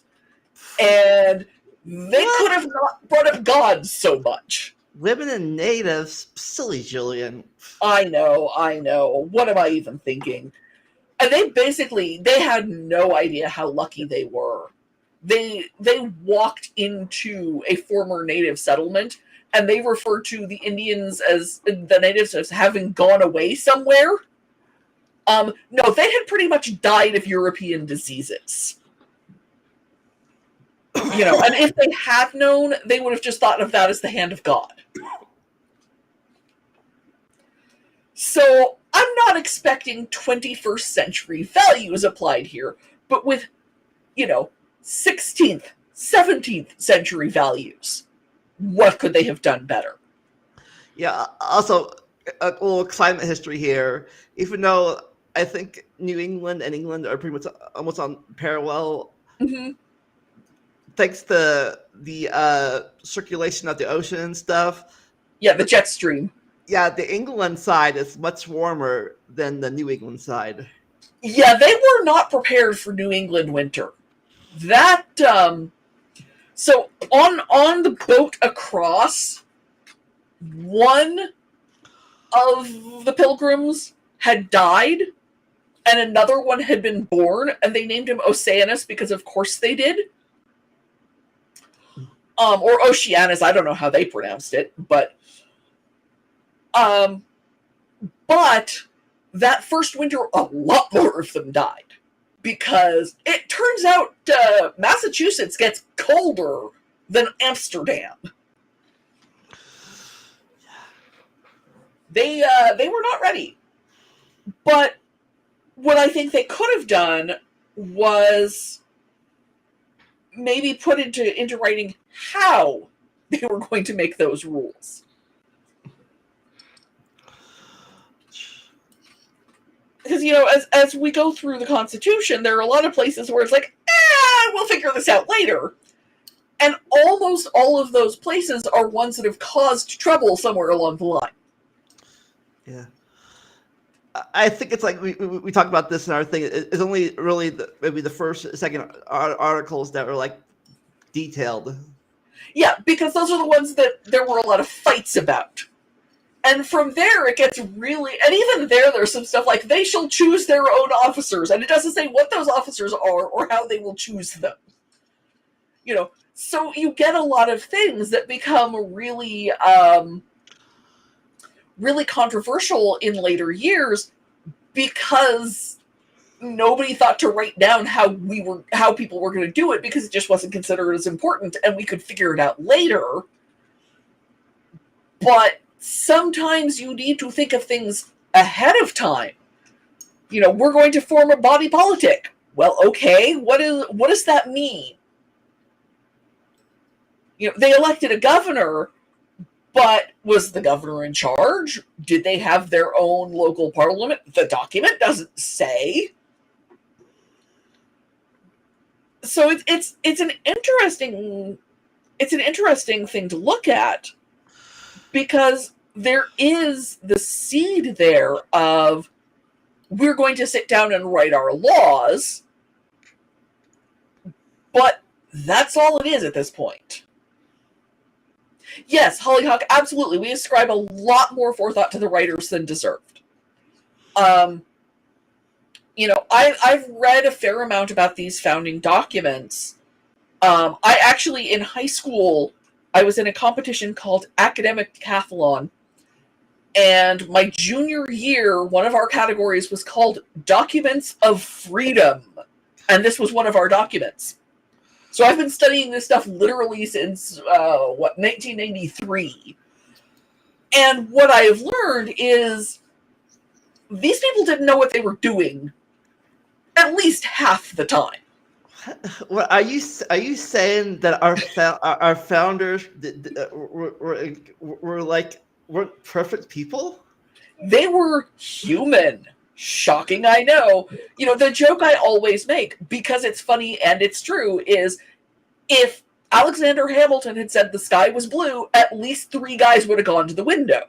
And they could have not brought up God so much. Women and natives, silly Jillian. I know. What am I even thinking? And they had no idea how lucky they were. They walked into a former native settlement, and they referred to the Indians as the natives as having gone away somewhere. No, they had pretty much died of European diseases. And if they had known, they would have just thought of that as the hand of God. So I'm not expecting 21st century values applied here, but with, 16th, 17th century values, what could they have done better? Yeah, also, a little climate history here. Even though I think New England and England are pretty much almost on parallel, thanks to the circulation of the ocean and stuff. Yeah, the jet stream. Yeah, the England side is much warmer than the New England side. Yeah, they were not prepared for New England winter. That, so on the boat across, one of the pilgrims had died, and another one had been born, and they named him Oceanus because of course they did. Or Oceanus, I don't know how they pronounced it, but that first winter, a lot more of them died. Because it turns out Massachusetts gets colder than Amsterdam. They were not ready. But what I think they could have done was maybe put into writing how they were going to make those rules. Because, as we go through the Constitution, there are a lot of places where it's like, we'll figure this out later. And almost all of those places are ones that have caused trouble somewhere along the line. Yeah. I think it's like we talked about this in our thing. It's only really maybe the first, second articles that were like detailed. Yeah, because those are the ones that there were a lot of fights about. And from there, it gets really... And even there's some stuff like, they shall choose their own officers. And it doesn't say what those officers are or how they will choose them. So you get a lot of things that become really, really controversial in later years because nobody thought to write down how people were going to do it because it just wasn't considered as important and we could figure it out later. But sometimes you need to think of things ahead of time. We're going to form a body politic. Well, okay, what does that mean? They elected a governor, But was the governor in charge? Did they have their own local parliament? The document doesn't say. So it's an interesting thing to look at, because there is the seed there of, we're going to sit down and write our laws, but that's all it is at this point. Yes, Hollyhock, absolutely. We ascribe a lot more forethought to the writers than deserved. I've read a fair amount about these founding documents. I actually, in high school, I was in a competition called Academic Decathlon. And my junior year, one of our categories was called Documents of Freedom. And this was one of our documents. So I've been studying this stuff literally since, 1993. And what I have learned is these people didn't know what they were doing at least half the time. Well, are you saying that our founders weren't perfect people? They were human. Shocking, I know. The joke I always make, because it's funny and it's true, is if Alexander Hamilton had said the sky was blue, at least 3 guys would have gone to the window.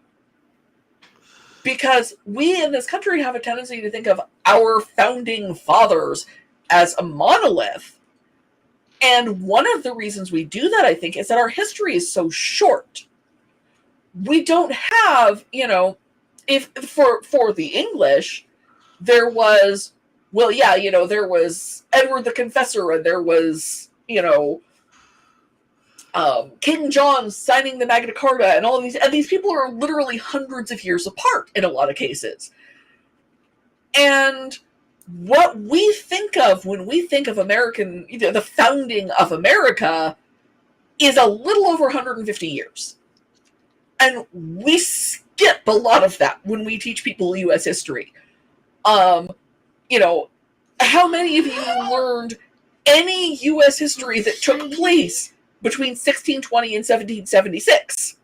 Because we in this country have a tendency to think of our founding fathers as a monolith. And one of the reasons we do that, I think, is that our history is so short. We don't have, if for the English, there was, there was Edward the Confessor, and there was, King John signing the Magna Carta, and all of these, and these people are literally hundreds of years apart in a lot of cases. And what we think of when we think of American, the founding of America, is a little over 150 years. And we skip a lot of that when we teach people U.S. history. How many of you learned any U.S. history that took place between 1620 and 1776?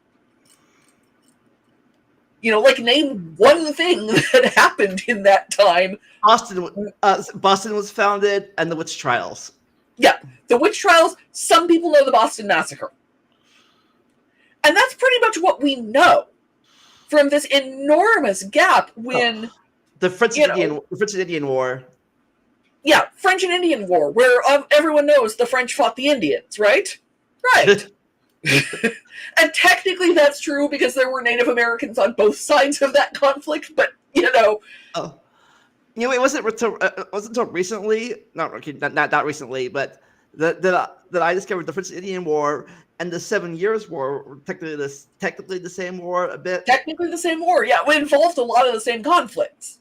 Name one thing that happened in that time. Boston was founded, and the witch trials. Yeah, the witch trials. Some people know the Boston Massacre. And that's pretty much what we know from this enormous gap when... The French and Indian War. Yeah, French and Indian War, where everyone knows the French fought the Indians, right? Right. And technically that's true because there were Native Americans on both sides of that conflict, but, it wasn't until recently, not recently, but that I discovered the French and Indian War and the 7 Years' War were technically the same war a bit. Technically the same war, yeah. It involved a lot of the same conflicts.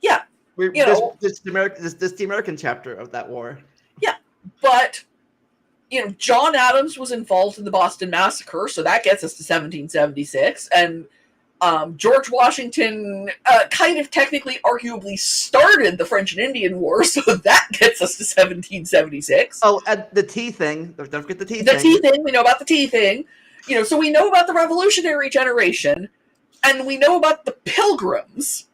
Yeah. This the American chapter of that war. Yeah, but John Adams was involved in the Boston Massacre, so that gets us to 1776, and George Washington kind of technically, arguably started the French and Indian War, so that gets us to 1776. Oh, and the tea thing. Don't forget the tea thing. The tea thing. We know about the tea thing. So we know about the Revolutionary generation, and we know about the Pilgrims,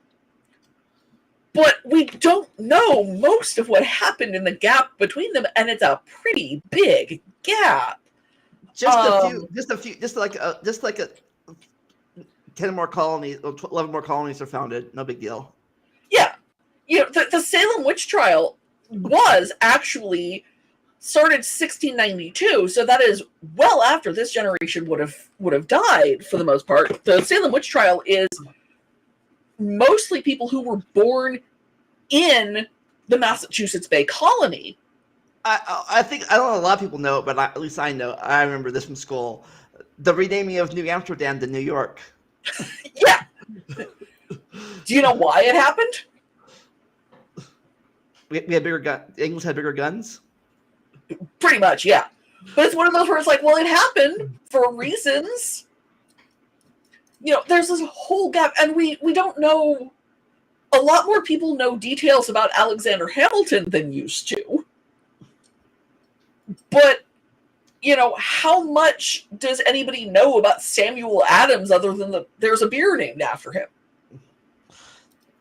but we don't know most of what happened in the gap between them, and it's a pretty big gap. Just like 10 more colonies, 11 more colonies are founded. No big deal. Yeah. The Salem witch trial was actually started 1692, so that is well after this generation would have died for the most part. The Salem witch trial is mostly people who were born in the Massachusetts Bay Colony. I think, I don't know, a lot of people know it, but at least I know. I remember this from school. The renaming of New Amsterdam to New York. Yeah. Do you know why it happened? We had bigger guns. The English had bigger guns? Pretty much, yeah. But it's one of those where it's like, well, it happened for reasons. There's this whole gap, and we don't know. A lot more people know details about Alexander Hamilton than used to. But how much does anybody know about Samuel Adams other than there's a beer named after him?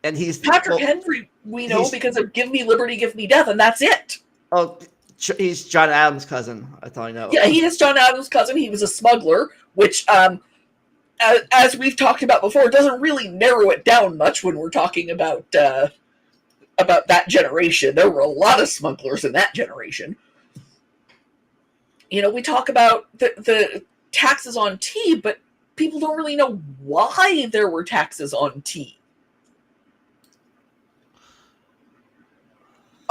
And he's Patrick Henry, we know because of Give Me Liberty, Give Me Death, and that's it. Oh, he's John Adams' cousin. That's all I know. Yeah, he is John Adams' cousin. He was a smuggler, which, as we've talked about before, doesn't really narrow it down much when we're talking about that generation. There were a lot of smugglers in that generation. We talk about the taxes on tea, but people don't really know why there were taxes on tea.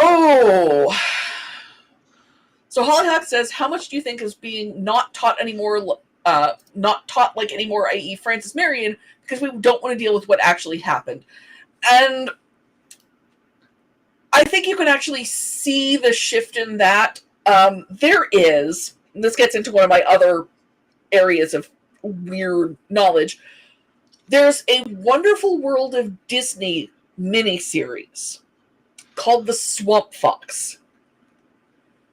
Oh, so Hollyhock says, how much do you think is being not taught anymore, i.e. Francis Marion, because we don't want to deal with what actually happened? And I think you can actually see the shift in that. There is, and this gets into one of my other areas of weird knowledge, there's a Wonderful World of Disney miniseries called The Swamp Fox,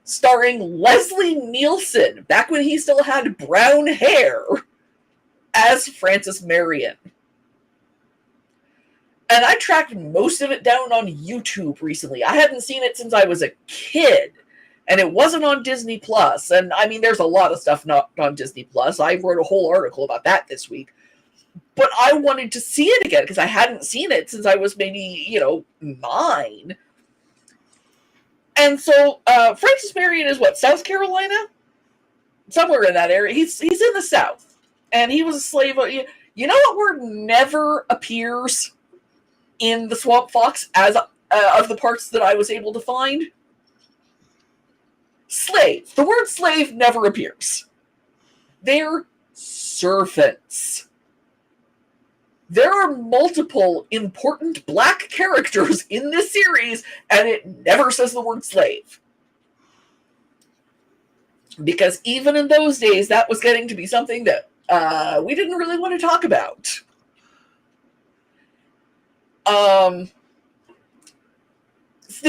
starring Leslie Nielsen, back when he still had brown hair, as Francis Marion. And I tracked most of it down on YouTube recently. I hadn't seen it since I was a kid, and it wasn't on Disney Plus. And I mean, there's a lot of stuff not on Disney Plus. I wrote a whole article about that this week. But I wanted to see it again because I hadn't seen it since I was maybe, 9. And so Francis Marion is what, South Carolina? Somewhere in that area. He's in the South. And he was a slave. You know what word never appears in the Swamp Fox as of the parts that I was able to find? Slave. The word slave never appears. They're servants. There are multiple important black characters in this series, and it never says the word slave. Because even in those days, that was getting to be something that we didn't really want to talk about. The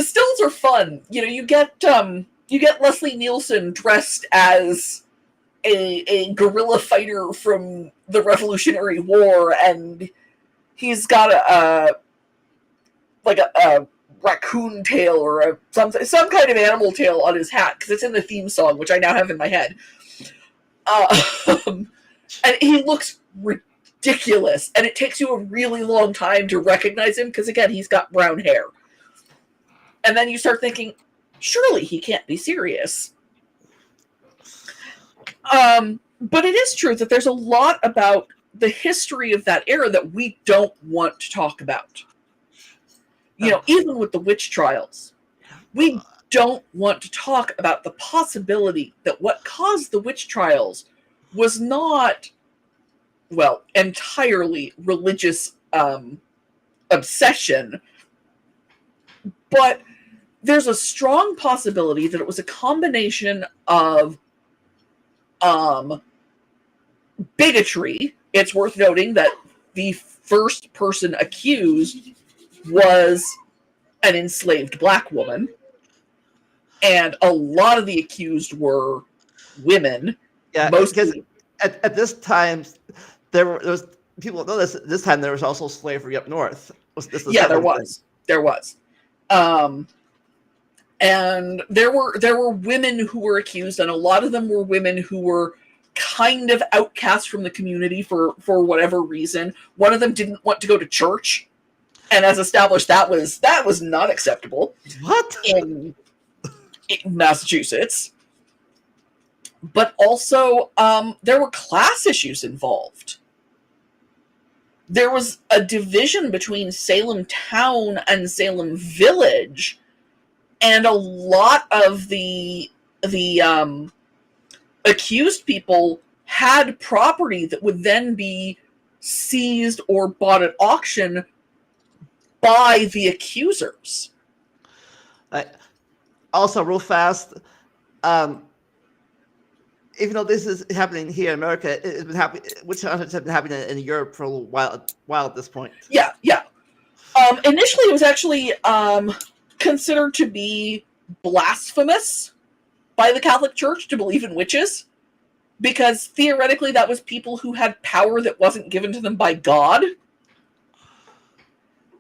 stills are fun. You get Leslie Nielsen dressed as a guerrilla fighter from the Revolutionary War, and he's got a raccoon tail or some kind of animal tail on his hat because it's in the theme song, which I now have in my head. And he looks ridiculous, and it takes you a really long time to recognize him because, again, he's got brown hair. And then you start thinking, surely he can't be serious. But it is true that there's a lot about the history of that era that we don't want to talk about. Even with the witch trials, we don't want to talk about the possibility that what caused the witch trials was not, entirely religious obsession, but there's a strong possibility that it was a combination of bigotry. It's worth noting that the first person accused was an enslaved black woman, and a lot of the accused were women. Yeah, because at this time there was people know this time there was also slavery up north. There was. And there were women who were accused, and a lot of them were women who were kind of outcast from the community for whatever reason. One of them didn't want to go to church, and as established, that was not acceptable. What? In Massachusetts. But also, there were class issues involved. There was a division between Salem Town and Salem Village, and a lot of the accused people had property that would then be seized or bought at auction by the accusers. Also, real fast, even though this is happening here in America, it's been happening. Witch hunts have been happening in Europe for a while at this point. Yeah. Initially, it was actually considered to be blasphemous by the Catholic Church to believe in witches, because theoretically that was people who had power that wasn't given to them by God.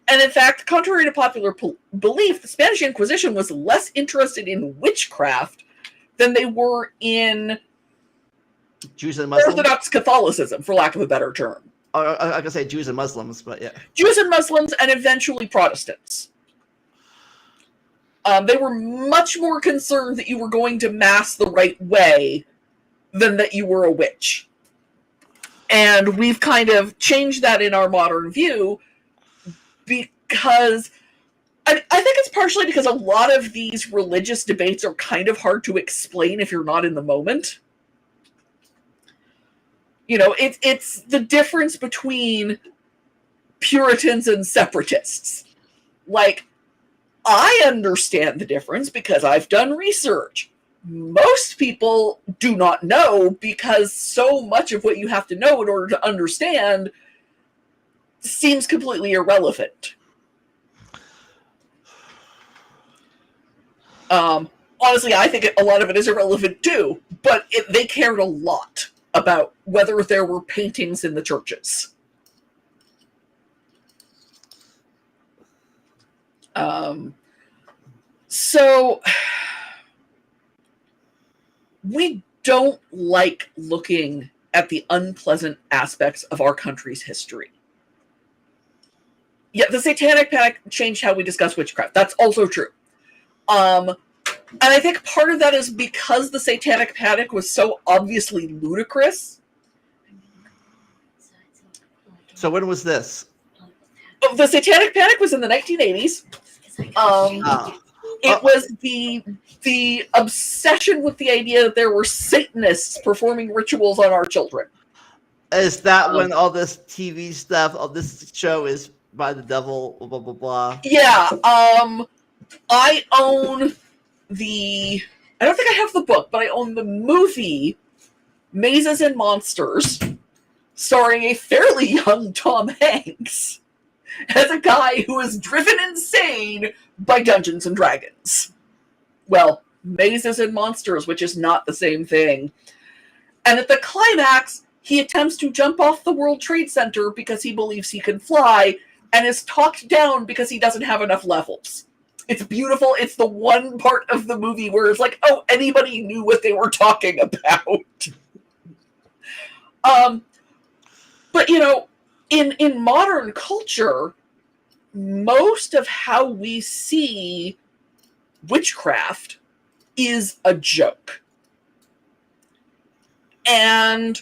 And in fact, contrary to popular belief, the Spanish Inquisition was less interested in witchcraft than they were in Jews and Muslims? Orthodox Catholicism, for lack of a better term. I could say Jews and Muslims, but yeah. Jews and Muslims, and eventually Protestants. They were much more concerned that you were going to mass the right way than that you were a witch. And we've kind of changed that in our modern view, because I think it's partially because a lot of these religious debates are kind of hard to explain if you're not in the moment. You know, it's the difference between Puritans and separatists. Like, I understand the difference because I've done research. Most people do not know, because so much of what you have to know in order to understand seems completely irrelevant. Honestly, I think a lot of it is irrelevant too, but they cared a lot about whether there were paintings in the churches. So we don't like looking at the unpleasant aspects of our country's history. Yeah, the Satanic Panic changed how we discuss witchcraft. That's also true. And I think part of that is because the Satanic Panic was so obviously ludicrous. So when was this? The Satanic Panic was in the 1980s. It was the obsession with the idea that there were Satanists performing rituals on our children. Is that when all this TV stuff, all this show is by the devil, blah, blah, blah? Yeah. I own I don't think I have the book, but I own the movie Mazes and Monsters, starring a fairly young Tom Hanks as a guy who is driven insane by Dungeons and Dragons. Well, Mazes and Monsters, which is not the same thing. And at the climax, he attempts to jump off the World Trade Center because he believes he can fly, and is talked down because he doesn't have enough levels. It's beautiful. It's the one part of the movie where it's like, oh, anybody knew what they were talking about. But, you know, in modern culture, most of how we see witchcraft is a joke. And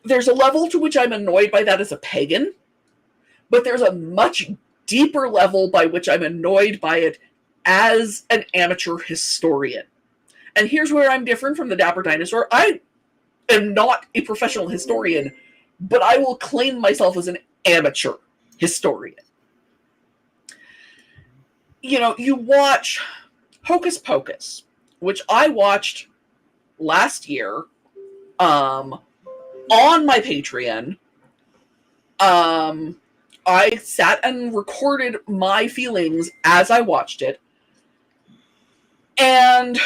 there's a level to which I'm annoyed by that as a pagan, but there's a much deeper level by which I'm annoyed by it as an amateur historian. And here's where I'm different from the Dapper Dinosaur. I am not a professional historian, but I will claim myself as an amateur historian. You know, you watch Hocus Pocus, which I watched last year on my Patreon. I sat and recorded my feelings as I watched it. And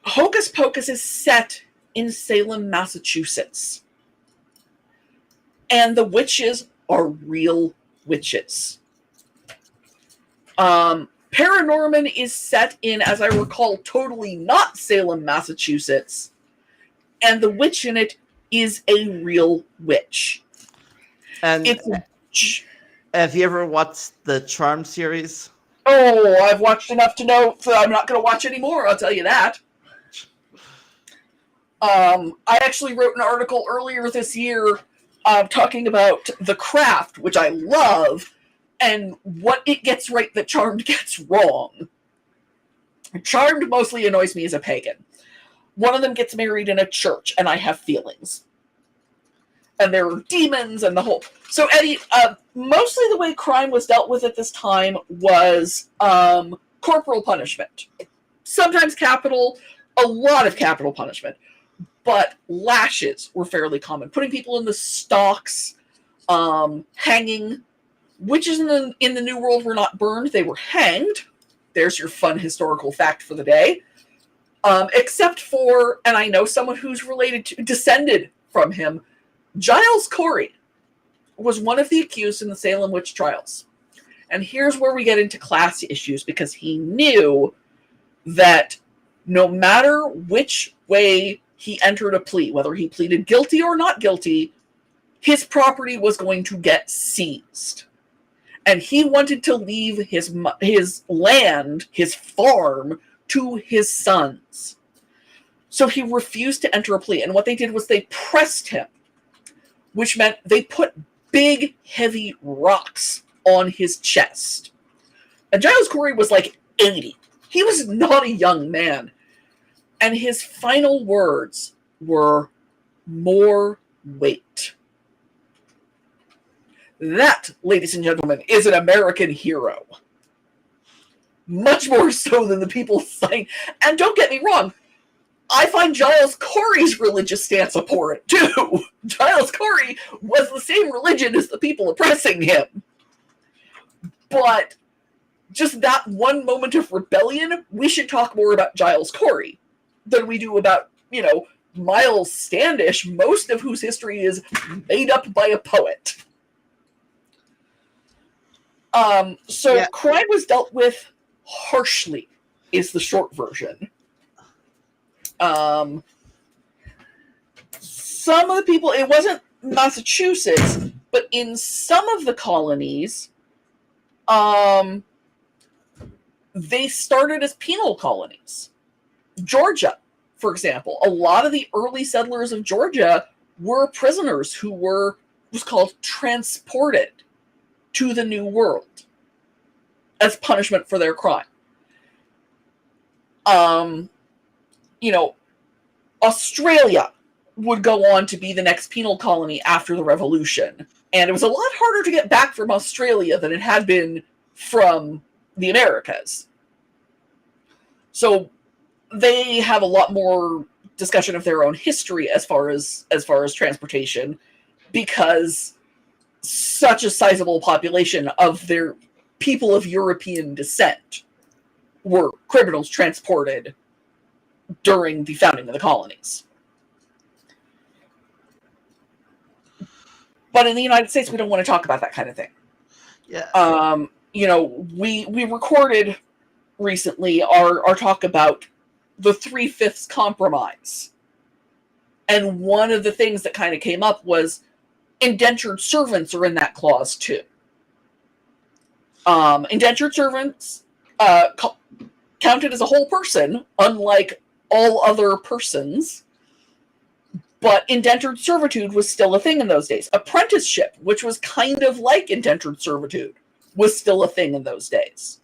Hocus Pocus is set in Salem, Massachusetts. And the witches are real witches. Paranorman is set in, as I recall, totally not Salem, Massachusetts. And the witch in it is a real witch. And have you ever watched the Charmed series? Oh, I've watched enough to know that I'm not going to watch anymore, I'll tell you that. I actually wrote an article earlier this year talking about The Craft, which I love, and what it gets right that Charmed gets wrong. Charmed mostly annoys me as a pagan. One of them gets married in a church, and I have feelings. And there are demons and the whole... So, Eddie, mostly the way crime was dealt with at this time was corporal punishment. Sometimes capital, a lot of capital punishment. But lashes were fairly common. Putting people in the stocks, hanging. Witches in the New World were not burned, they were hanged. There's your fun historical fact for the day. Except for, and I know someone who's descended from him, Giles Corey was one of the accused in the Salem witch trials. And here's where we get into class issues, because he knew that no matter which way he entered a plea, whether he pleaded guilty or not guilty, his property was going to get seized. And he wanted to leave his land, his farm, to his sons. So he refused to enter a plea. And what they did was they pressed him, which meant they put big, heavy rocks on his chest. And Giles Corey was like 80. He was not a young man. And his final words were, "More weight." That, ladies and gentlemen, is an American hero. Much more so than the people saying. And don't get me wrong, I find Giles Corey's religious stance abhorrent too. Giles Corey was the same religion as the people oppressing him. But just that one moment of rebellion, we should talk more about Giles Corey than we do about, Miles Standish, most of whose history is made up by a poet. Crime was dealt with harshly, is the short version. Some of the people, it wasn't Massachusetts, but in some of the colonies, they started as penal colonies. Georgia, for example, a lot of the early settlers of Georgia were prisoners who was called transported to the New World as punishment for their crime. Australia would go on to be the next penal colony after the Revolution. And it was a lot harder to get back from Australia than it had been from the Americas. So they have a lot more discussion of their own history as far as transportation, because such a sizable population of their people of European descent were criminals transported during the founding of the colonies. But in the United States, we don't want to talk about that kind of thing. Yeah. We recorded recently our talk about the 3/5 compromise. And one of the things that kind of came up was indentured servants are in that clause too. Indentured servants counted as a whole person, unlike all other persons, but indentured servitude was still a thing in those days. Apprenticeship, which was kind of like indentured servitude, was still a thing in those days.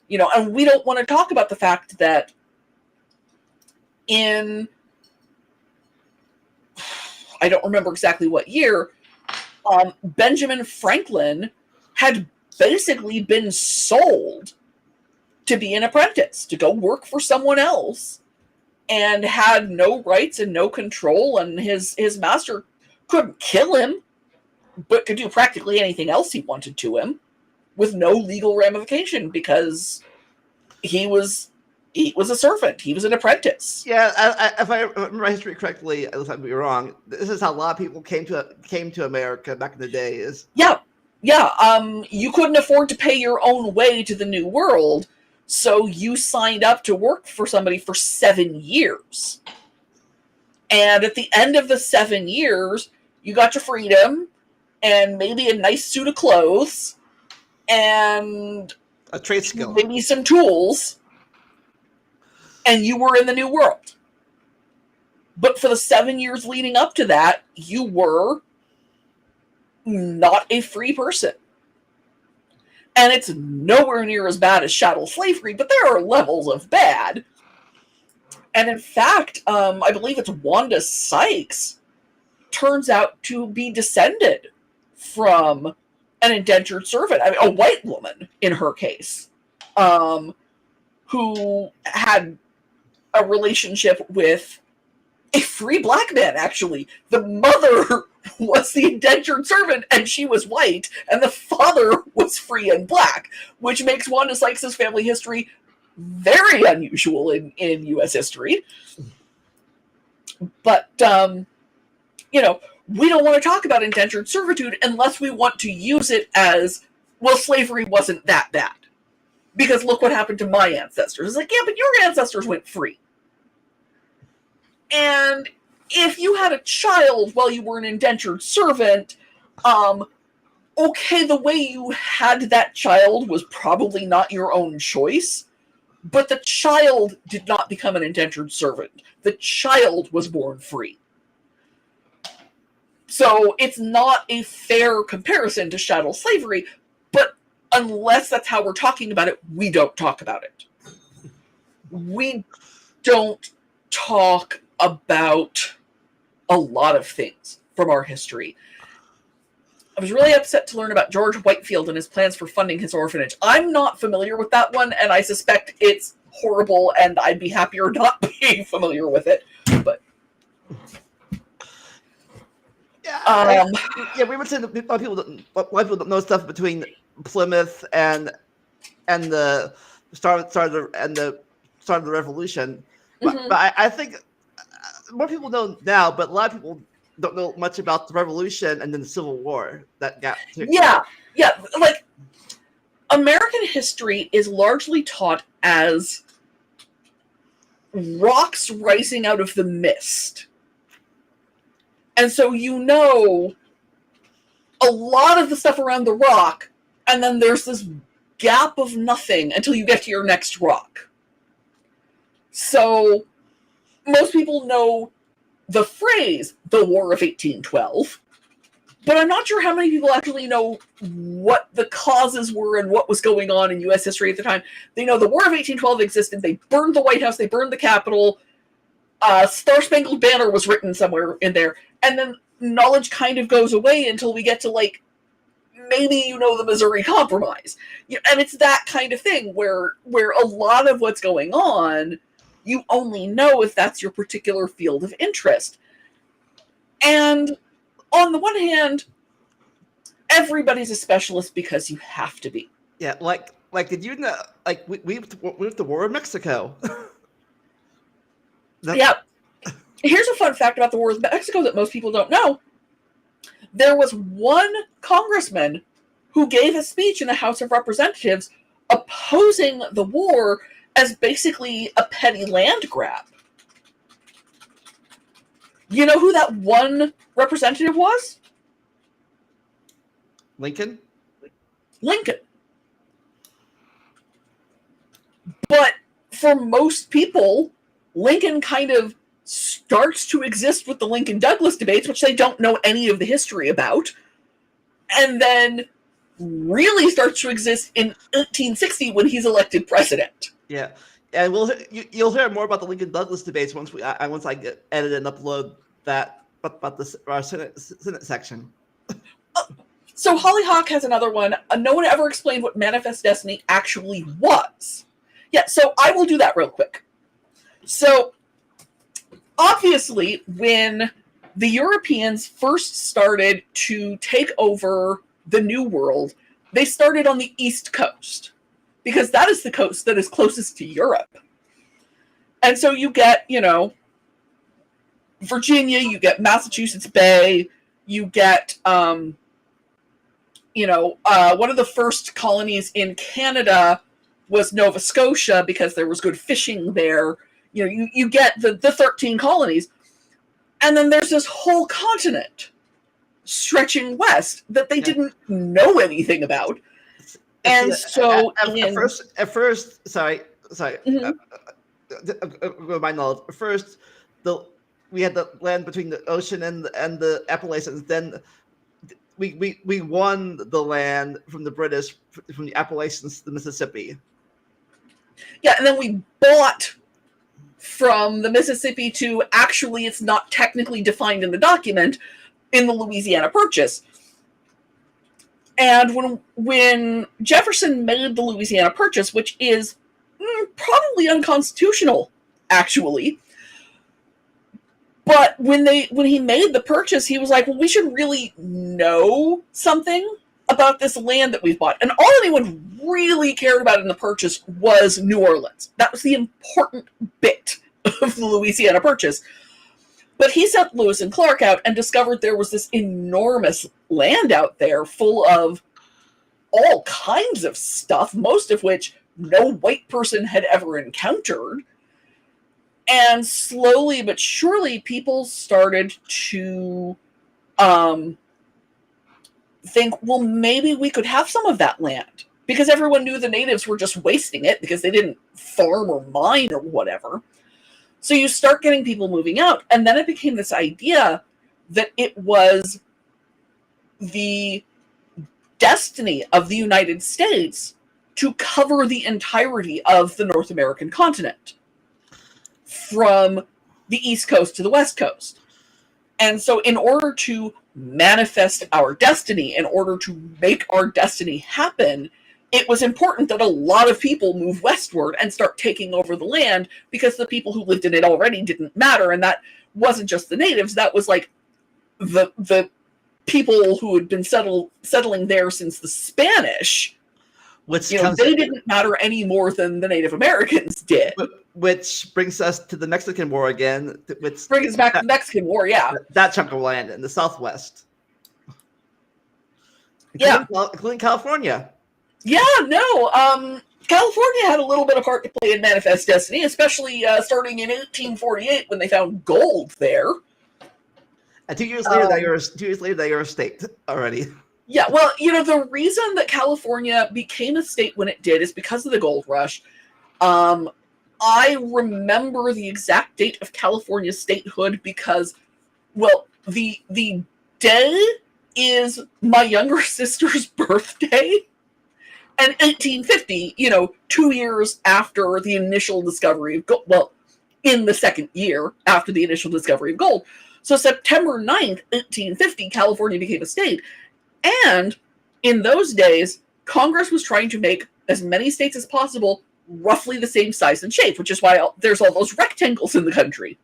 And we don't want to talk about the fact that in, I don't remember exactly what year, Benjamin Franklin had basically been sold to be an apprentice, to go work for someone else, and had no rights and no control, and his master couldn't kill him, but could do practically anything else he wanted to him with no legal ramification, because he was a servant. He was an apprentice. Yeah, if I remember my history correctly, unless I'm wrong, this is how a lot of people came to America back in the day. Yeah. You couldn't afford to pay your own way to the New World, so you signed up to work for somebody for 7 years. And at the end of the 7 years, you got your freedom and maybe a nice suit of clothes and A trade skill. maybe some tools, and you were in the New World. But for the 7 years leading up to that, you were not a free person. And it's nowhere near as bad as chattel slavery, but there are levels of bad. And in fact, I believe it's Wanda Sykes turns out to be descended from an indentured servant, a white woman in her case, who had a relationship with a free black man, actually. The mother was the indentured servant, and she was white, and the father was free and black, which makes Wanda Sykes' family history very unusual in U.S. history. But, we don't want to talk about indentured servitude unless we want to use it as, well, slavery wasn't that bad. Because look what happened to my ancestors. It's like, yeah, but your ancestors went free. And if you had a child while you were an indentured servant, okay, the way you had that child was probably not your own choice, but the child did not become an indentured servant. The child was born free. So it's not a fair comparison to chattel slavery, but unless that's how we're talking about it, we don't talk about it. We don't talk about a lot of things from our history. I was really upset to learn about George Whitefield and his plans for funding his orphanage. I'm not familiar with that one, and I suspect it's horrible, and I'd be happier not being familiar with it. But we would say that a lot of people don't know stuff between Plymouth and the start of the Revolution. But I think more people know now, but a lot of people don't know much about the Revolution and then the Civil War. That gap too. Yeah. Like, American history is largely taught as rocks rising out of the mist. And so a lot of the stuff around the rock, and then there's this gap of nothing until you get to your next rock. So most people know the phrase, the War of 1812, but I'm not sure how many people actually know what the causes were and what was going on in U.S. history at the time. They know the War of 1812 existed, they burned the White House, they burned the Capitol, Star-Spangled Banner was written somewhere in there, and then knowledge kind of goes away until we get to, like, maybe the Missouri Compromise. And it's that kind of thing where a lot of what's going on, you only know if that's your particular field of interest. And on the one hand, everybody's a specialist because you have to be. Yeah, like did you know, like, we have the War of Mexico. Yeah. Here's a fun fact about the War of Mexico that most people don't know. There was one congressman who gave a speech in the House of Representatives opposing the war as basically a petty land grab. You know who that one representative was? Lincoln. But for most people, Lincoln kind of starts to exist with the Lincoln-Douglas debates, which they don't know any of the history about, and then really starts to exist in 1860 when he's elected president. Yeah, and you'll hear more about the Lincoln-Douglas debates once I get edit and upload that about our Senate section. So Hollyhock has another one. No one ever explained what Manifest Destiny actually was. Yeah, so I will do that real quick. So obviously, when the Europeans first started to take over the New World, they started on the East Coast, because that is the coast that is closest to Europe. And so you get, Virginia, you get Massachusetts Bay, you get, one of the first colonies in Canada was Nova Scotia because there was good fishing there. You get the 13 colonies. And then there's this whole continent stretching west that they didn't know anything about. And so at first, sorry. My knowledge. First, we had the land between the ocean and the Appalachians. Then we won the land from the British, from the Appalachians to the Mississippi. Yeah, and then we bought from the Mississippi to, actually, it's not technically defined in the document, in the Louisiana Purchase. And when Jefferson made the Louisiana Purchase, which is probably unconstitutional, actually, but when he made the purchase, he was like, well, we should really know something about this land that we've bought. And all anyone really cared about in the purchase was New Orleans. That was the important bit of the Louisiana Purchase. But he sent Lewis and Clark out and discovered there was this enormous land out there full of all kinds of stuff, most of which no white person had ever encountered. And slowly but surely, people started to think, well, maybe we could have some of that land. Because everyone knew the natives were just wasting it because they didn't farm or mine or whatever. So you start getting people moving out, and then it became this idea that it was the destiny of the United States to cover the entirety of the North American continent, from the East Coast to the West Coast. And so in order to manifest our destiny, in order to make our destiny happen, it was important that a lot of people move westward and start taking over the land, because the people who lived in it already didn't matter. And that wasn't just the natives, that was like the people who had been settling there since the Spanish. Which they didn't matter any more than the Native Americans did. Which brings us to the Mexican War again. Which brings us back to the Mexican War, yeah. That chunk of land in the Southwest. Including California. Yeah, no. California had a little bit of part to play in Manifest Destiny, especially starting in 1848 when they found gold there. And 2 years later, they were a state already. Yeah, well, the reason that California became a state when it did is because of the gold rush. I remember the exact date of California's statehood because, well, the day is my younger sister's birthday. And 1850, 2 years after the initial discovery of gold, well, in the second year after the initial discovery of gold. So September 9th, 1850, California became a state. And in those days, Congress was trying to make as many states as possible roughly the same size and shape, which is why there's all those rectangles in the country.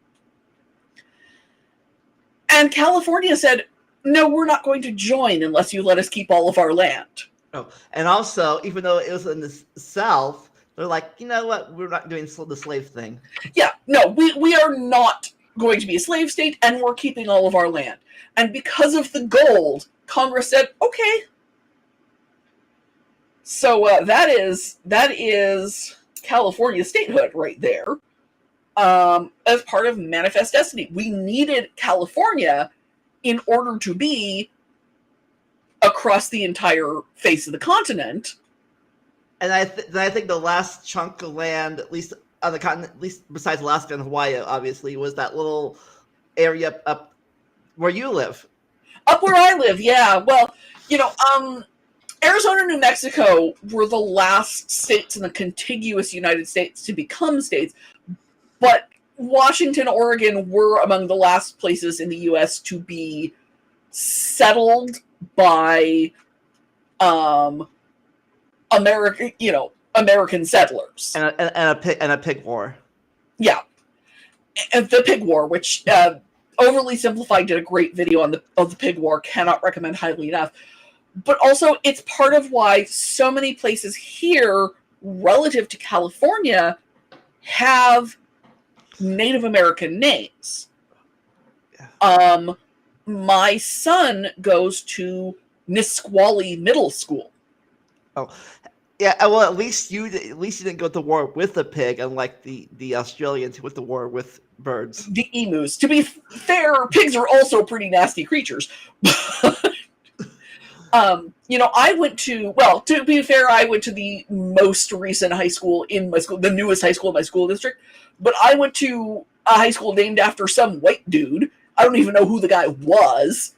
And California said, no, we're not going to join unless you let us keep all of our land. Oh, and also, even though it was in the South, they're like, you know what? We're not doing the slave thing. Yeah, no, we are not going to be a slave state, and we're keeping all of our land. And because of the gold, Congress said, okay. So that is California statehood right there, as part of Manifest Destiny. We needed California in order to be across the entire face of the continent. And I think the last chunk of land, at least on the continent, at least besides Alaska and Hawaii, obviously, was that little area up where you live. Up where I live, yeah. Well, Arizona and New Mexico were the last states in the contiguous United States to become states, but Washington, Oregon were among the last places in the U.S. to be settled by American settlers. And a pig war. Yeah. And the pig war, which Overly Simplified did a great video on the pig war, cannot recommend highly enough. But also, it's part of why so many places here, relative to California, have Native American names. Yeah. My son goes to Nisqually Middle School. Oh, yeah. Well, at least you didn't go to war with the pig, unlike the Australians who went to war with birds. The emus. To be fair, pigs are also pretty nasty creatures. To be fair, I went to the most recent high school in my school, the newest high school in my school district, but I went to a high school named after some white dude. I don't even know who the guy was.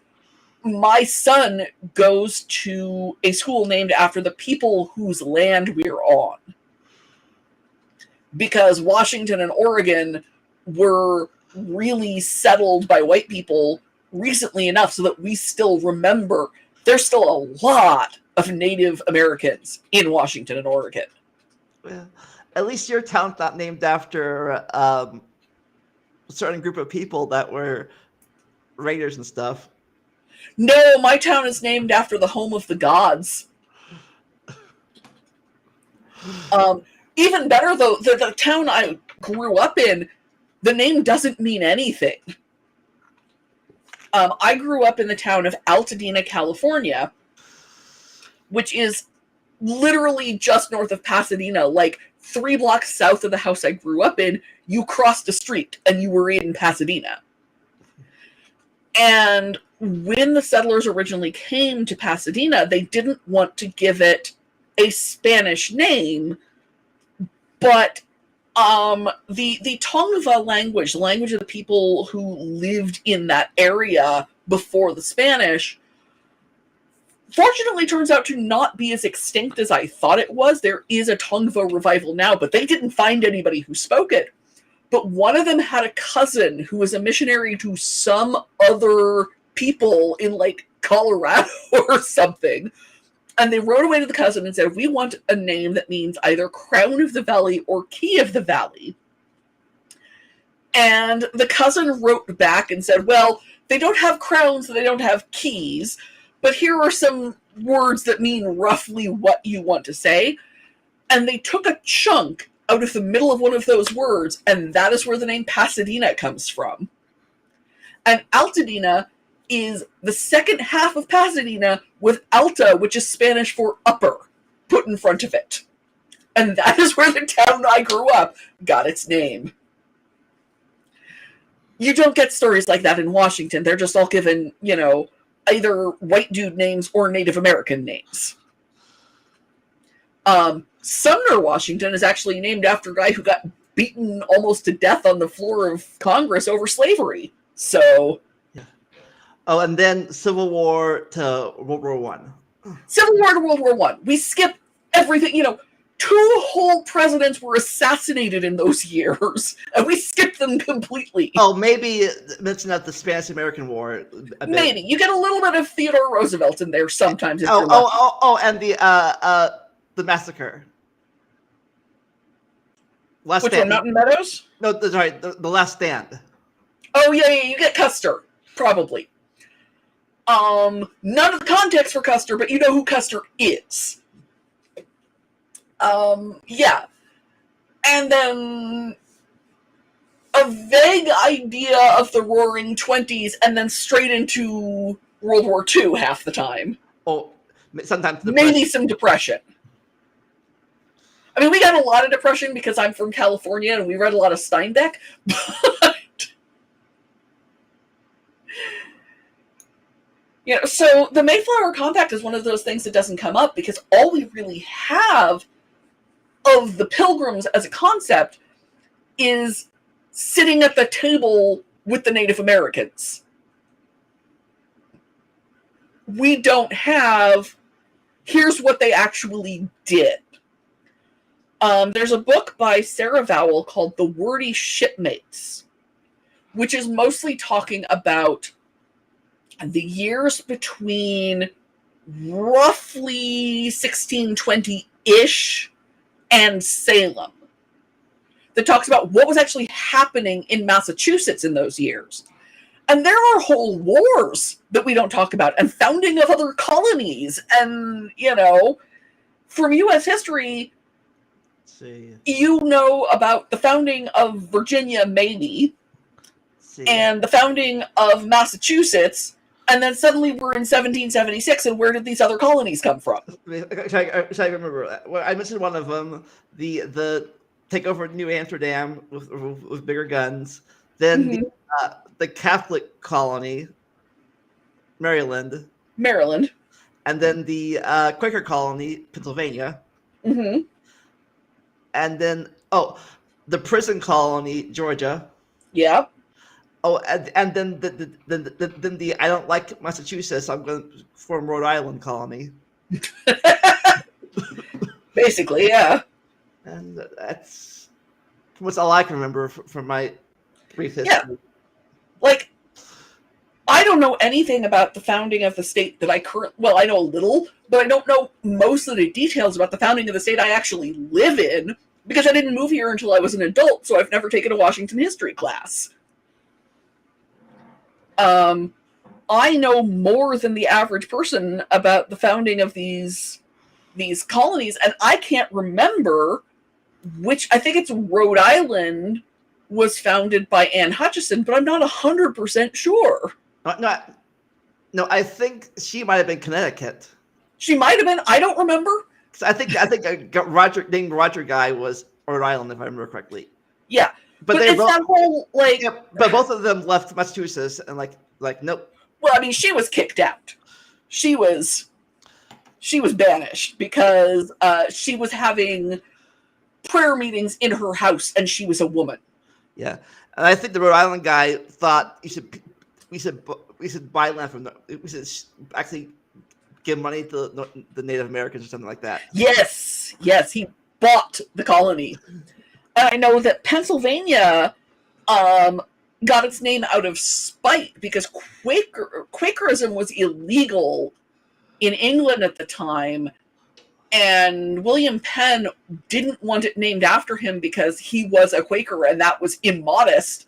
My son goes to a school named after the people whose land we're on. Because Washington and Oregon were really settled by white people recently enough so that we still remember there's still a lot of Native Americans in Washington and Oregon. Well, at least your town's not named after a certain group of people that were raiders and stuff. No, my town is named after the home of the gods. Even better, though, the town I grew up in, the name doesn't mean anything. I grew up in the town of Altadena, California, which is literally just north of Pasadena, like 3 blocks south of the house I grew up in. You crossed a street and you were in Pasadena. And when the settlers originally came to Pasadena, they didn't want to give it a Spanish name, but the Tongva language, the language of the people who lived in that area before the Spanish, fortunately turns out to not be as extinct as I thought it was. There is a Tongva revival now, but they didn't find anybody who spoke it. But one of them had a cousin who was a missionary to some other people in, like, Colorado or something. And they wrote away to the cousin and said, we want a name that means either Crown of the Valley or Key of the Valley. And the cousin wrote back and said, well, they don't have crowns, they don't have keys, but here are some words that mean roughly what you want to say. And they took a chunk out of the middle of one of those words, and that is where the name Pasadena comes from. And Altadena is the second half of Pasadena with Alta, which is Spanish for upper, put in front of it. And that is where the town I grew up got its name. You don't get stories like that in Washington. They're just all given, you know, either white dude names or Native American names. Sumner, Washington is actually named after a guy who got beaten almost to death on the floor of Congress over slavery. So... yeah. Oh, and then Civil War to World War One. Civil War to World War One. We skip everything. You know, 2 whole presidents were assassinated in those years, and we skipped them completely. Oh, maybe mention of the Spanish-American War. Maybe you get a little bit of Theodore Roosevelt in there sometimes. If And the massacre. Which one, Mountain Meadows? No, sorry, the Last Stand. Oh yeah, you get Custer, probably. None of the context for Custer, but you know who Custer is. Yeah. And then a vague idea of the Roaring '20s, and then straight into World War II half the time. Oh, sometimes maybe some depression. I mean, we got a lot of depression because I'm from California and we read a lot of Steinbeck, but you know, so the Mayflower Compact is one of those things that doesn't come up because all we really have of the Pilgrims as a concept is sitting at the table with the Native Americans. We don't have, here's what they actually did. There's a book by Sarah Vowell called The Wordy Shipmates, which is mostly talking about the years between roughly 1620-ish and Salem. That talks about what was actually happening in Massachusetts in those years. And there are whole wars that we don't talk about, and founding of other colonies, and, you know, from U.S. history, you know about the founding of Virginia, maybe, and the founding of Massachusetts, and then suddenly we're in 1776, and where did these other colonies come from? I remember. I mentioned one of them, the takeover of New Amsterdam with bigger guns. Then the Catholic colony, Maryland. And then the Quaker colony, Pennsylvania. Mm-hmm. And then, the prison colony, Georgia. Yeah. Oh, and then the I don't like Massachusetts, I'm going to form Rhode Island colony. Basically, yeah. And that's all I can remember from my brief history. Yeah. Like, I don't know anything about the founding of the state that I I know a little, but I don't know most of the details about the founding of the state I actually live in, because I didn't move here until I was an adult, so I've never taken a Washington history class. I know more than the average person about the founding of these colonies, and I can't remember which. I think it's Rhode Island was founded by Anne Hutchinson, but I'm not 100% sure. No, I think she might have been Connecticut. She might have been. I don't remember. I think Roger guy was Rhode Island, if I remember correctly. Yeah, but they it's both, that whole like. Yeah, but both of them left Massachusetts and like nope. Well, I mean, she was kicked out. She was banished because she was having prayer meetings in her house, and she was a woman. Yeah, and I think the Rhode Island guy thought we should buy land from them. We should actually give money to the Native Americans or something like that. Yes, he bought the colony. And I know that Pennsylvania got its name out of spite because Quakerism was illegal in England at the time, and William Penn didn't want it named after him because he was a Quaker, and that was immodest.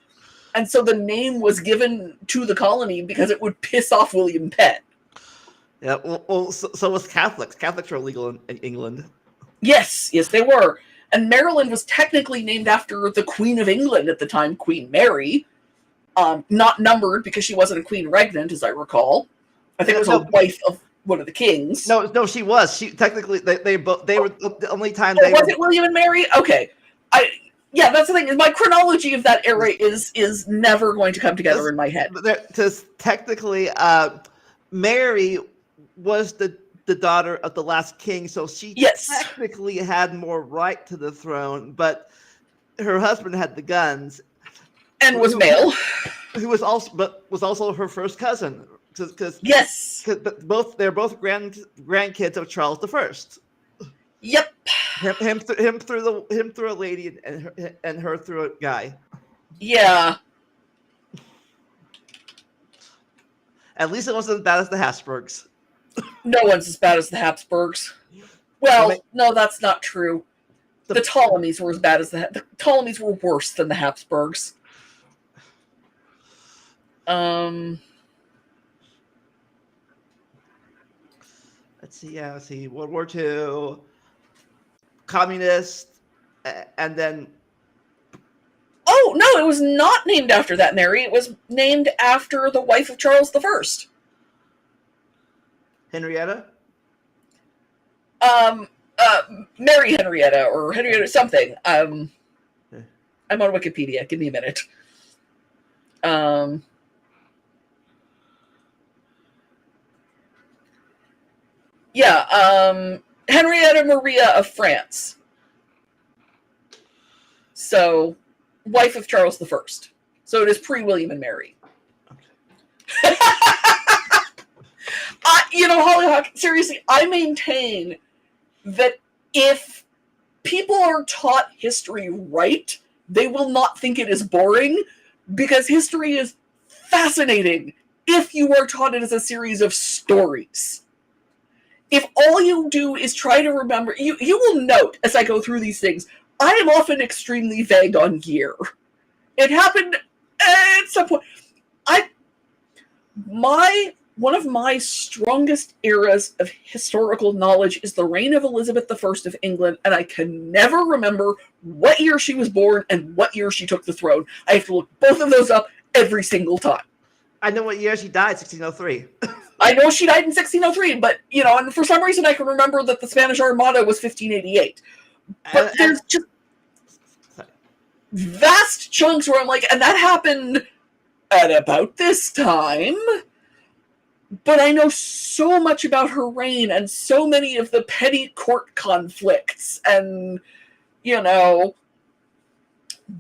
And so the name was given to the colony because it would piss off William Penn. Yeah, well so was Catholics. Catholics were illegal in England. Yes, they were. And Maryland was technically named after the Queen of England at the time, Queen Mary. Not numbered because she wasn't a queen regnant, as I recall. I think it was a wife of one of the kings. No, she was. She technically they were the only time they was it William and Mary? Okay. That's the thing. Is my chronology of that era is never going to come together in my head. Because technically, Mary was the daughter of the last king, so she technically had more right to the throne, but her husband had the guns and was male. Who was also her first cousin. Because they're both grandkids of Charles I. Yep. Him through a lady and her through a guy. Yeah. At least it wasn't as bad as the Habsburgs. No one's as bad as the Habsburgs. Well, no, that's not true. The Ptolemies were as bad as the Ptolemies were worse than the Habsburgs. Let's see. World War II, communist, and then. Oh no! It was not named after that Mary. It was named after the wife of Charles I. Henrietta. Mary Henrietta or Henrietta something. I'm on Wikipedia. Give me a minute. Henrietta Maria of France. So, wife of Charles I. So it is pre-William and Mary. Okay. Hollyhock, seriously, I maintain that if people are taught history right, they will not think it is boring, because history is fascinating if you are taught it as a series of stories. If all you do is try to remember, you will note as I go through these things, I am often extremely vague on year. It happened at some point. One of my strongest eras of historical knowledge is the reign of Elizabeth I of England, and I can never remember what year she was born and what year she took the throne. I have to look both of those up every single time. I know what year she died, 1603. I know she died in 1603, but, and for some reason I can remember that the Spanish Armada was 1588. But there's just vast chunks where I'm like, and that happened at about this time. But I know so much about her reign and so many of the petty court conflicts and,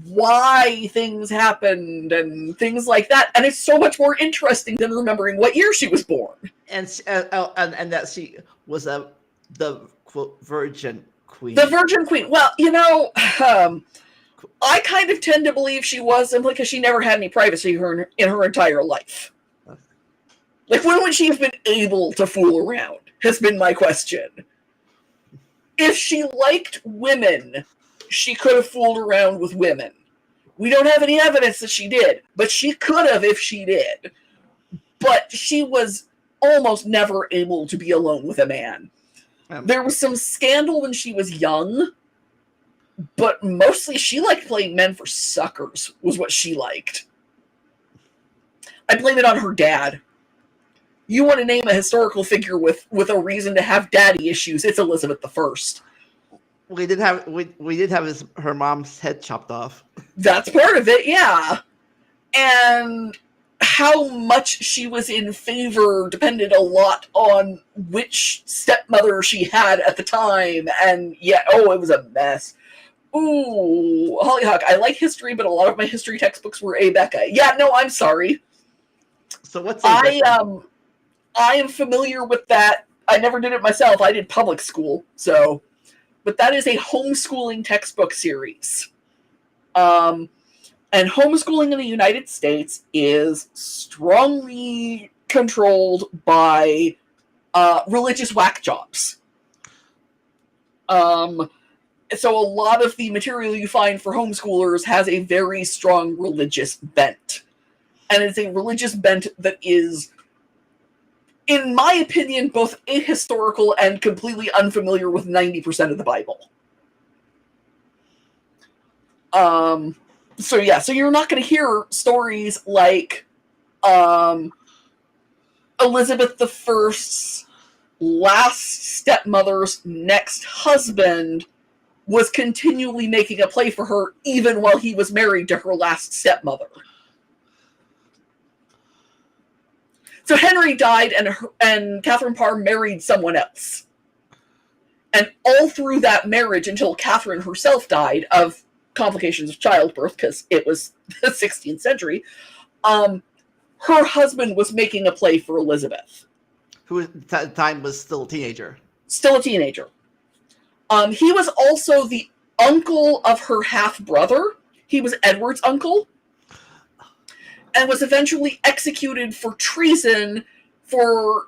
why things happened and things like that. And it's so much more interesting than remembering what year she was born. And that she was the, quote, virgin queen. The virgin queen. Well, I kind of tend to believe she was simply because she never had any privacy in her entire life. Like, when would she have been able to fool around, has been my question. If she liked women, she could have fooled around with women. We don't have any evidence that she did, but she could have if she did. but she was almost never able to be alone with a man. There was some scandal when she was young, but mostly she liked playing men for suckers, was what she liked. I blame it on her dad. You want to name a historical figure with a reason to have daddy issues, it's Elizabeth I. We did have her mom's head chopped off. That's part of it, yeah. And how much she was in favor depended a lot on which stepmother she had at the time. And yeah, it was a mess. Ooh, Hollyhock, I like history, but a lot of my history textbooks were Abeka. Yeah, no, I'm sorry. So what's Abeka? I am familiar with that. I never did it myself. I did public school, so... But that is a homeschooling textbook series. And homeschooling in the United States is strongly controlled by religious whack jobs. So a lot of the material you find for homeschoolers has a very strong religious bent. And it's a religious bent that is, in my opinion, both ahistorical and completely unfamiliar with 90% of the Bible. So you're not going to hear stories like Elizabeth I's last stepmother's next husband was continually making a play for her even while he was married to her last stepmother. So Henry died, and Catherine Parr married someone else. And all through that marriage, until Catherine herself died of complications of childbirth, because it was the 16th century, her husband was making a play for Elizabeth. Who at the time was still a teenager. Still a teenager. He was also the uncle of her half-brother. He was Edward's uncle. And was eventually executed for treason for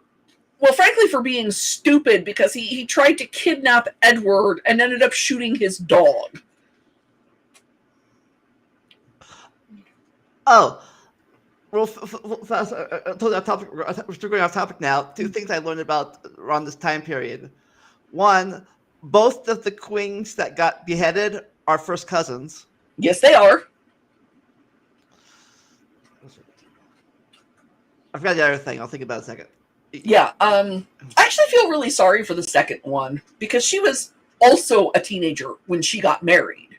being stupid, because he tried to kidnap Edward and ended up shooting his dog. Oh. Well, fast, we're going off topic now. Two things I learned about around this time period. One, both of the queens that got beheaded are first cousins. Yes, they are. I forgot the other thing. I'll think about it in a second. Yeah, I actually feel really sorry for the second one, because she was also a teenager when she got married.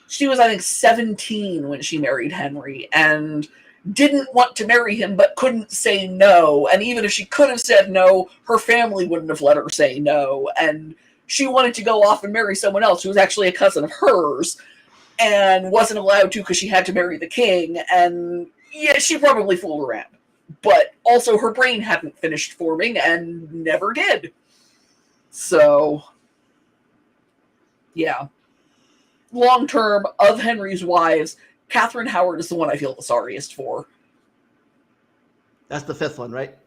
She was, I think, 17 when she married Henry, and didn't want to marry him, but couldn't say no. And even if she could have said no, her family wouldn't have let her say no. And she wanted to go off and marry someone else who was actually a cousin of hers, and wasn't allowed to because she had to marry the king. And yeah, she probably fooled around. But also her brain hadn't finished forming and never did. So, yeah. Long term, of Henry's wives, Catherine Howard is the one I feel the sorriest for. That's the fifth one, right?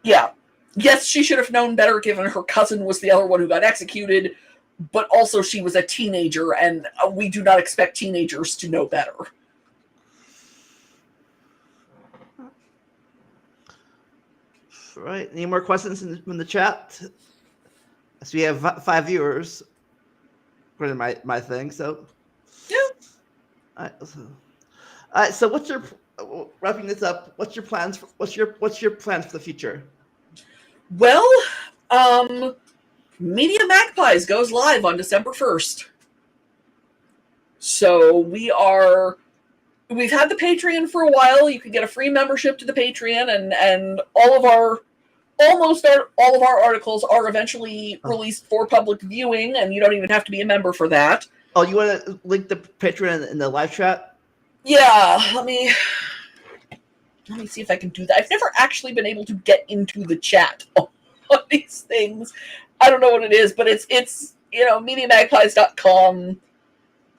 Yeah. Yes, she should have known better given her cousin was the other one who got executed, but also she was a teenager, and we do not expect teenagers to know better. All right. Any more questions in the chat? So we have 5 viewers. According to my thing, so yeah. All right. So what's your wrapping this up? What's your plans? What's your plans for the future? Well, Media Magpies goes live on December 1st. So we've had the Patreon for a while. You can get a free membership to the Patreon, and almost all of our articles are eventually released for public viewing, and you don't even have to be a member for that. Oh, you want to link the Patreon in the live chat? Yeah, let me see if I can do that. I've never actually been able to get into the chat on these things. I don't know what it is, but it's MediaMagpies.com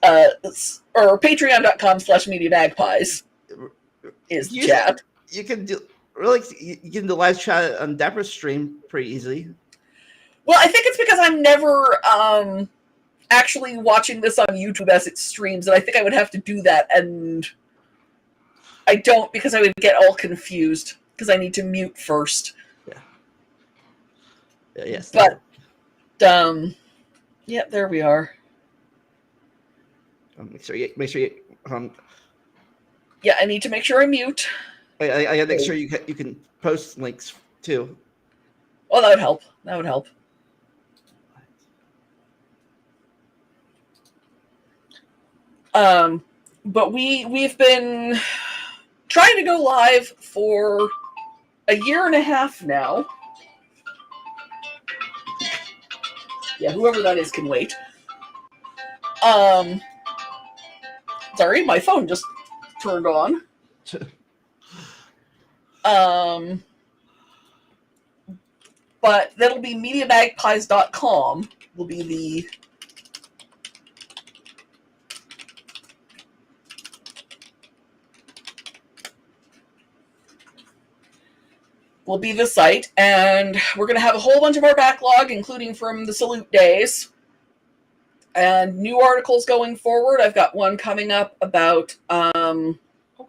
or Patreon.com/MediaMagpies is the chat. You can do the live chat on Dapper's stream pretty easily. Well, I think it's because I'm never actually watching this on YouTube as it streams, and I think I would have to do that, and I don't, because I would get all confused. because I need to mute first. Yeah. Yes. But yeah, there we are. Make sure you. Yeah, I need to make sure I mute. I gotta make sure you can post links too. Oh, that would help. That would help. But we've been trying to go live for a year and a half now. Yeah, whoever that is can wait. Sorry, my phone just turned on. But that'll be MediaMagpies.com will be the site, and we're going to have a whole bunch of our backlog, including from the Salute days, and new articles going forward. I've got one coming up about oh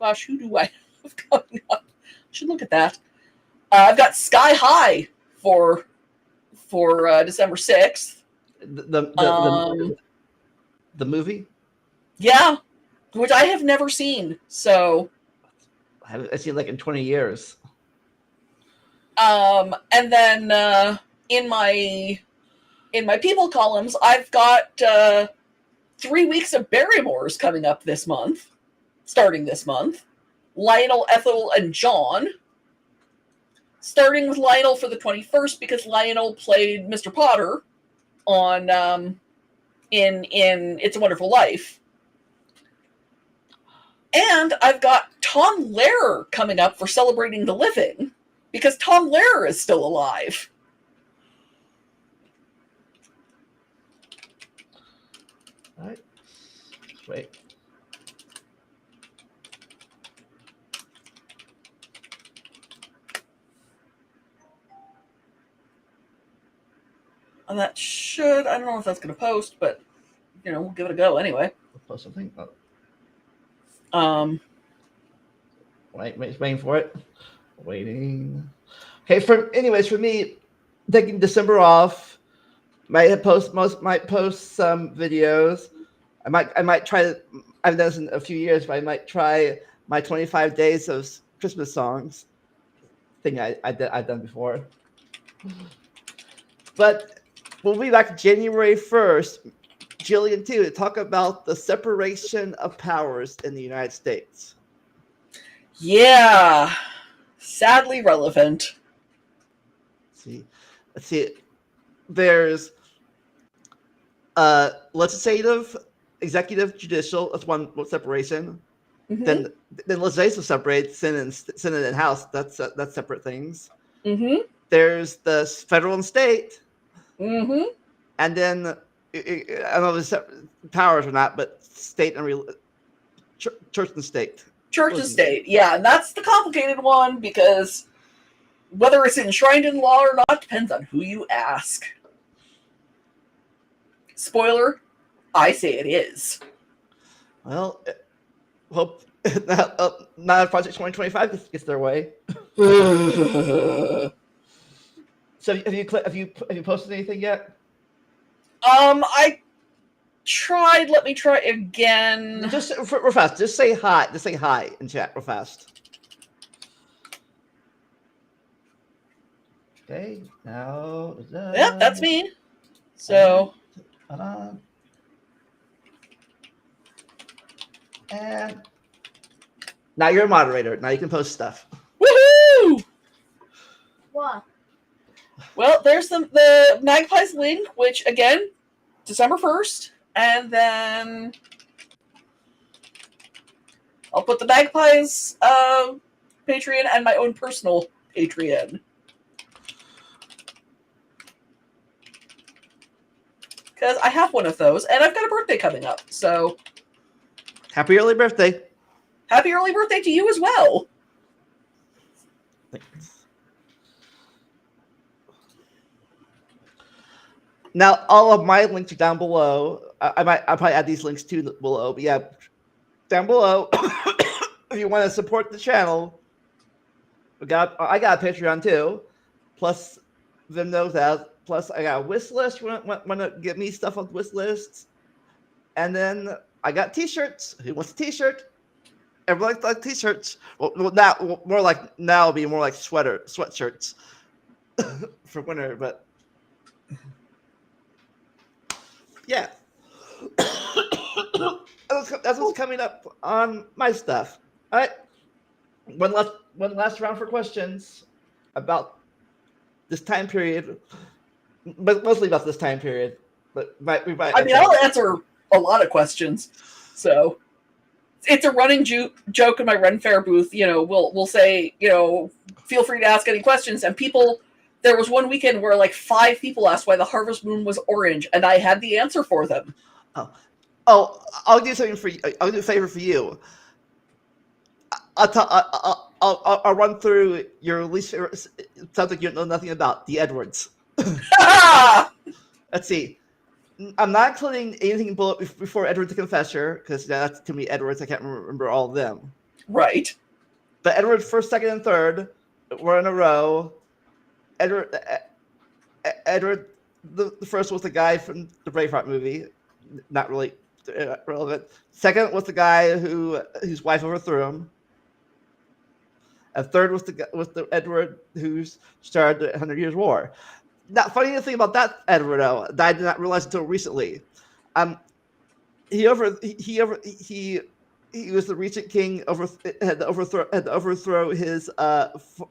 gosh, who do I have coming up? I should look at that. I've got Sky High for December 6th. The movie? Yeah, which I have never seen. So I've seen like in 20 years. And then in my people columns, I've got 3 weeks of Barrymore's coming up this month, starting this month. Lionel, Ethel, and John. Starting with Lionel for the 21st because Lionel played Mr. Potter on in It's a Wonderful Life. And I've got Tom Lehrer coming up for Celebrating the Living because Tom Lehrer is still alive. All right. Wait. And that should, I don't know if that's going to post, but, we'll give it a go anyway. I'll post something. Oh. Waiting for it. Waiting. Okay, for me, taking December off. Might post some videos. I might try. I haven't done this in a few years, but I might try my 25 days of Christmas songs thing I've done before. But we'll be back January 1st, Jillian, too, to talk about the separation of powers in the United States. Yeah. Sadly relevant. Let's see. There's legislative, executive, judicial. That's one separation. Mm-hmm. Then legislative separates Senate and House. That's separate things. Mm-hmm. There's the federal and state. Mm-hmm. And then I don't know if it's powers or not, but state and church and state. Church and state, yeah, and that's the complicated one because whether it's enshrined in law or not depends on who you ask. Spoiler, I say it is. Well, hope not Project 2025 gets their way. So have you posted anything yet? I tried. Let me try again. Just real fast. Just say hi. Just say hi in chat real fast. Okay. Now. Yep, that's me. So. And now you're a moderator. Now you can post stuff. Woohoo! What? Well, there's the Magpies link, which again, December 1st, and then I'll put the Magpies Patreon and my own personal Patreon. Because I have one of those, and I've got a birthday coming up, so... Happy early birthday. Happy early birthday to you as well. Thanks. Now, all of my links are down below. I'll probably add these links too below. But yeah, down below, if you want to support the channel, I got a Patreon too. Plus, them knows that. Plus, I got a wish list. Want to get me stuff on wish lists. And then I got T-shirts. Who wants a T-shirt? Everyone likes T-shirts. Well, now more like now it'll be more like sweatshirts for winter. But yeah, that's what's coming up on my stuff. All right, one last round for questions about this time period, but mostly about this time period. But we might. I mean, I'll answer a lot of questions. So it's a running joke in my Ren Fair booth. You know, we'll say, you know, feel free to ask any questions. And people, there was one weekend where like 5 people asked why the harvest moon was orange, and I had the answer for them. Oh, I'll do something for you. I'll do a favor for you. I'll run through your least favorite subject you know nothing about, the Edwards. Let's see. I'm not including anything before Edward the Confessor, because that's too many Edwards. I can't remember all of them. Right. But Edward first, second, and third were in a row. Edward the first was the guy from the Braveheart movie. Not really relevant. Second was the guy whose wife overthrew him. And third was the Edward who started the 100 Years' War. Now, funny thing about that Edward, though, that I did not realize until recently, he was the regent king. Had to overthrow his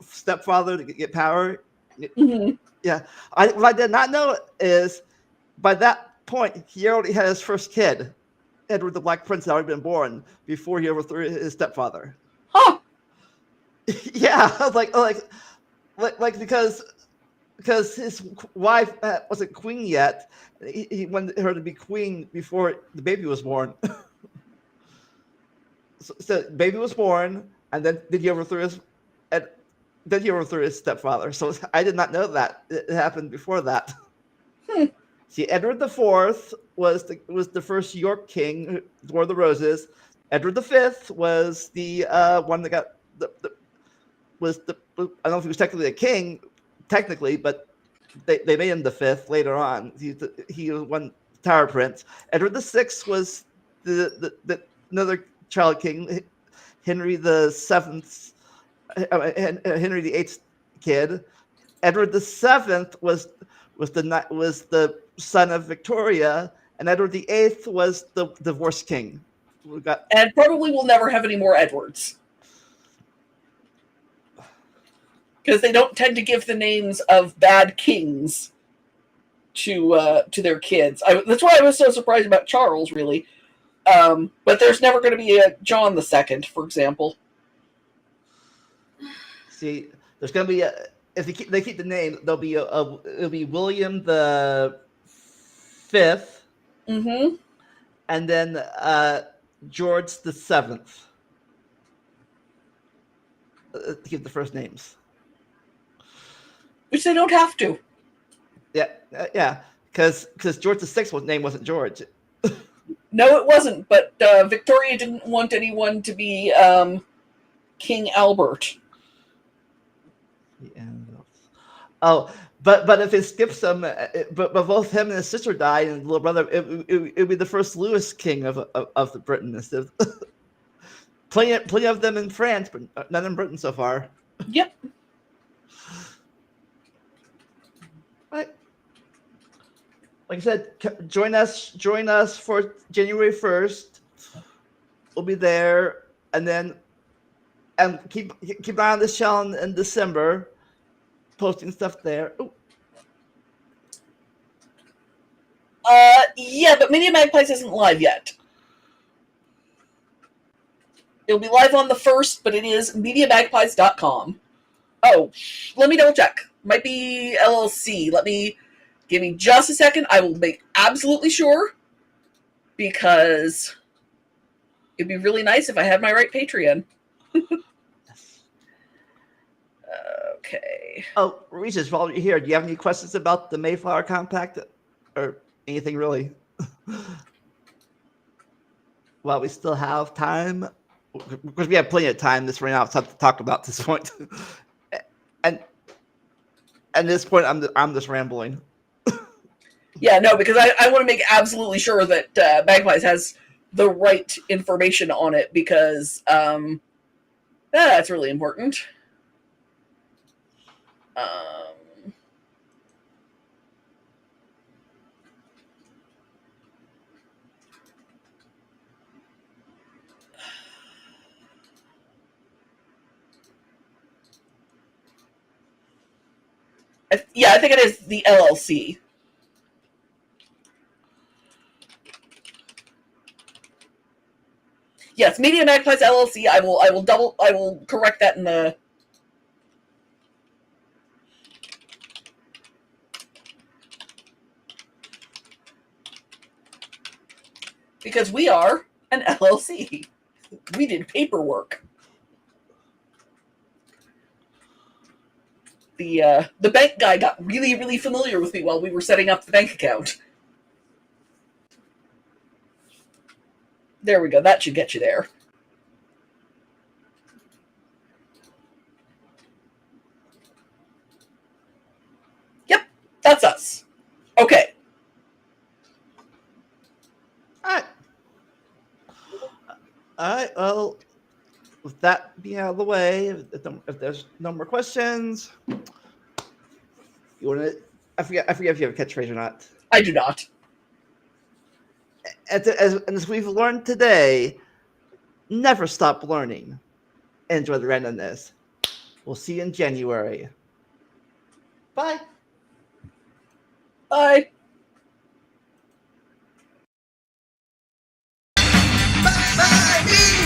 stepfather to get power. Mm-hmm. Yeah, what I did not know is by that point he already had his first kid. Edward the Black Prince had already been born before he overthrew his stepfather. Huh. Yeah, like because his wife wasn't queen yet. He wanted her to be queen before the baby was born. so baby was born, and then he overthrew his stepfather. So I did not know that it happened before that. See, Edward the Fourth was the first York king, War of the Roses. Edward the Fifth was the one that got I don't know if he was technically a king, but they made him the fifth later on. He was one Tower Prince. Edward the Sixth was the another child king, Henry the Seventh, Henry the Eighth's kid. Edward the Seventh was the son of Victoria, and Edward the Eighth was the divorce king. And probably will never have any more Edwards. Because they don't tend to give the names of bad kings to their kids. That's why I was so surprised about Charles, really. But there's never going to be a John II, for example. See, there's going to be if they keep the name, it'll be William the Fifth, Mm-hmm. and then George the Seventh. To keep the first names. Which they don't have to. Yeah, because George the Sixth name wasn't George. No, it wasn't. But Victoria didn't want anyone to be King Albert. Oh, but if it skips them, but both him and his sister died, and little brother, it would be the first Louis king of the Britain. Plenty of them in France, but none in Britain so far. Yep. Right. Like I said, join us for January 1st. We'll be there, and keep an eye on this channel in December, posting stuff there. Ooh. Yeah, but Media Magpies isn't live yet. It'll be live on the 1st, but it is MediaMagpies.com. Oh, let me double check. Might be LLC. Give me just a second. I will make absolutely sure, because it'd be really nice if I had my right Patreon. Okay. Oh, Regis, while you're here, do you have any questions about the Mayflower Compact or anything really? While we still have time, because we have plenty of time this right now to talk about this point. At this point, I'm just rambling. Yeah, no, because I want to make absolutely sure that Magpies has the right information on it, because that's really important. I think it is the LLC. Yes, Media Magpies LLC. I will correct that in the. Because we are an LLC. We did paperwork. The bank guy got really, really familiar with me while we were setting up the bank account. There we go. That should get you there. Yep, that's us. Okay. All right. Well, with that being out of the way, if there's no more questions, you want to? I forget if you have a catchphrase or not. I do not. As we've learned today, never stop learning. Enjoy the randomness. We'll see you in January. Bye. Bye. Bye, bye,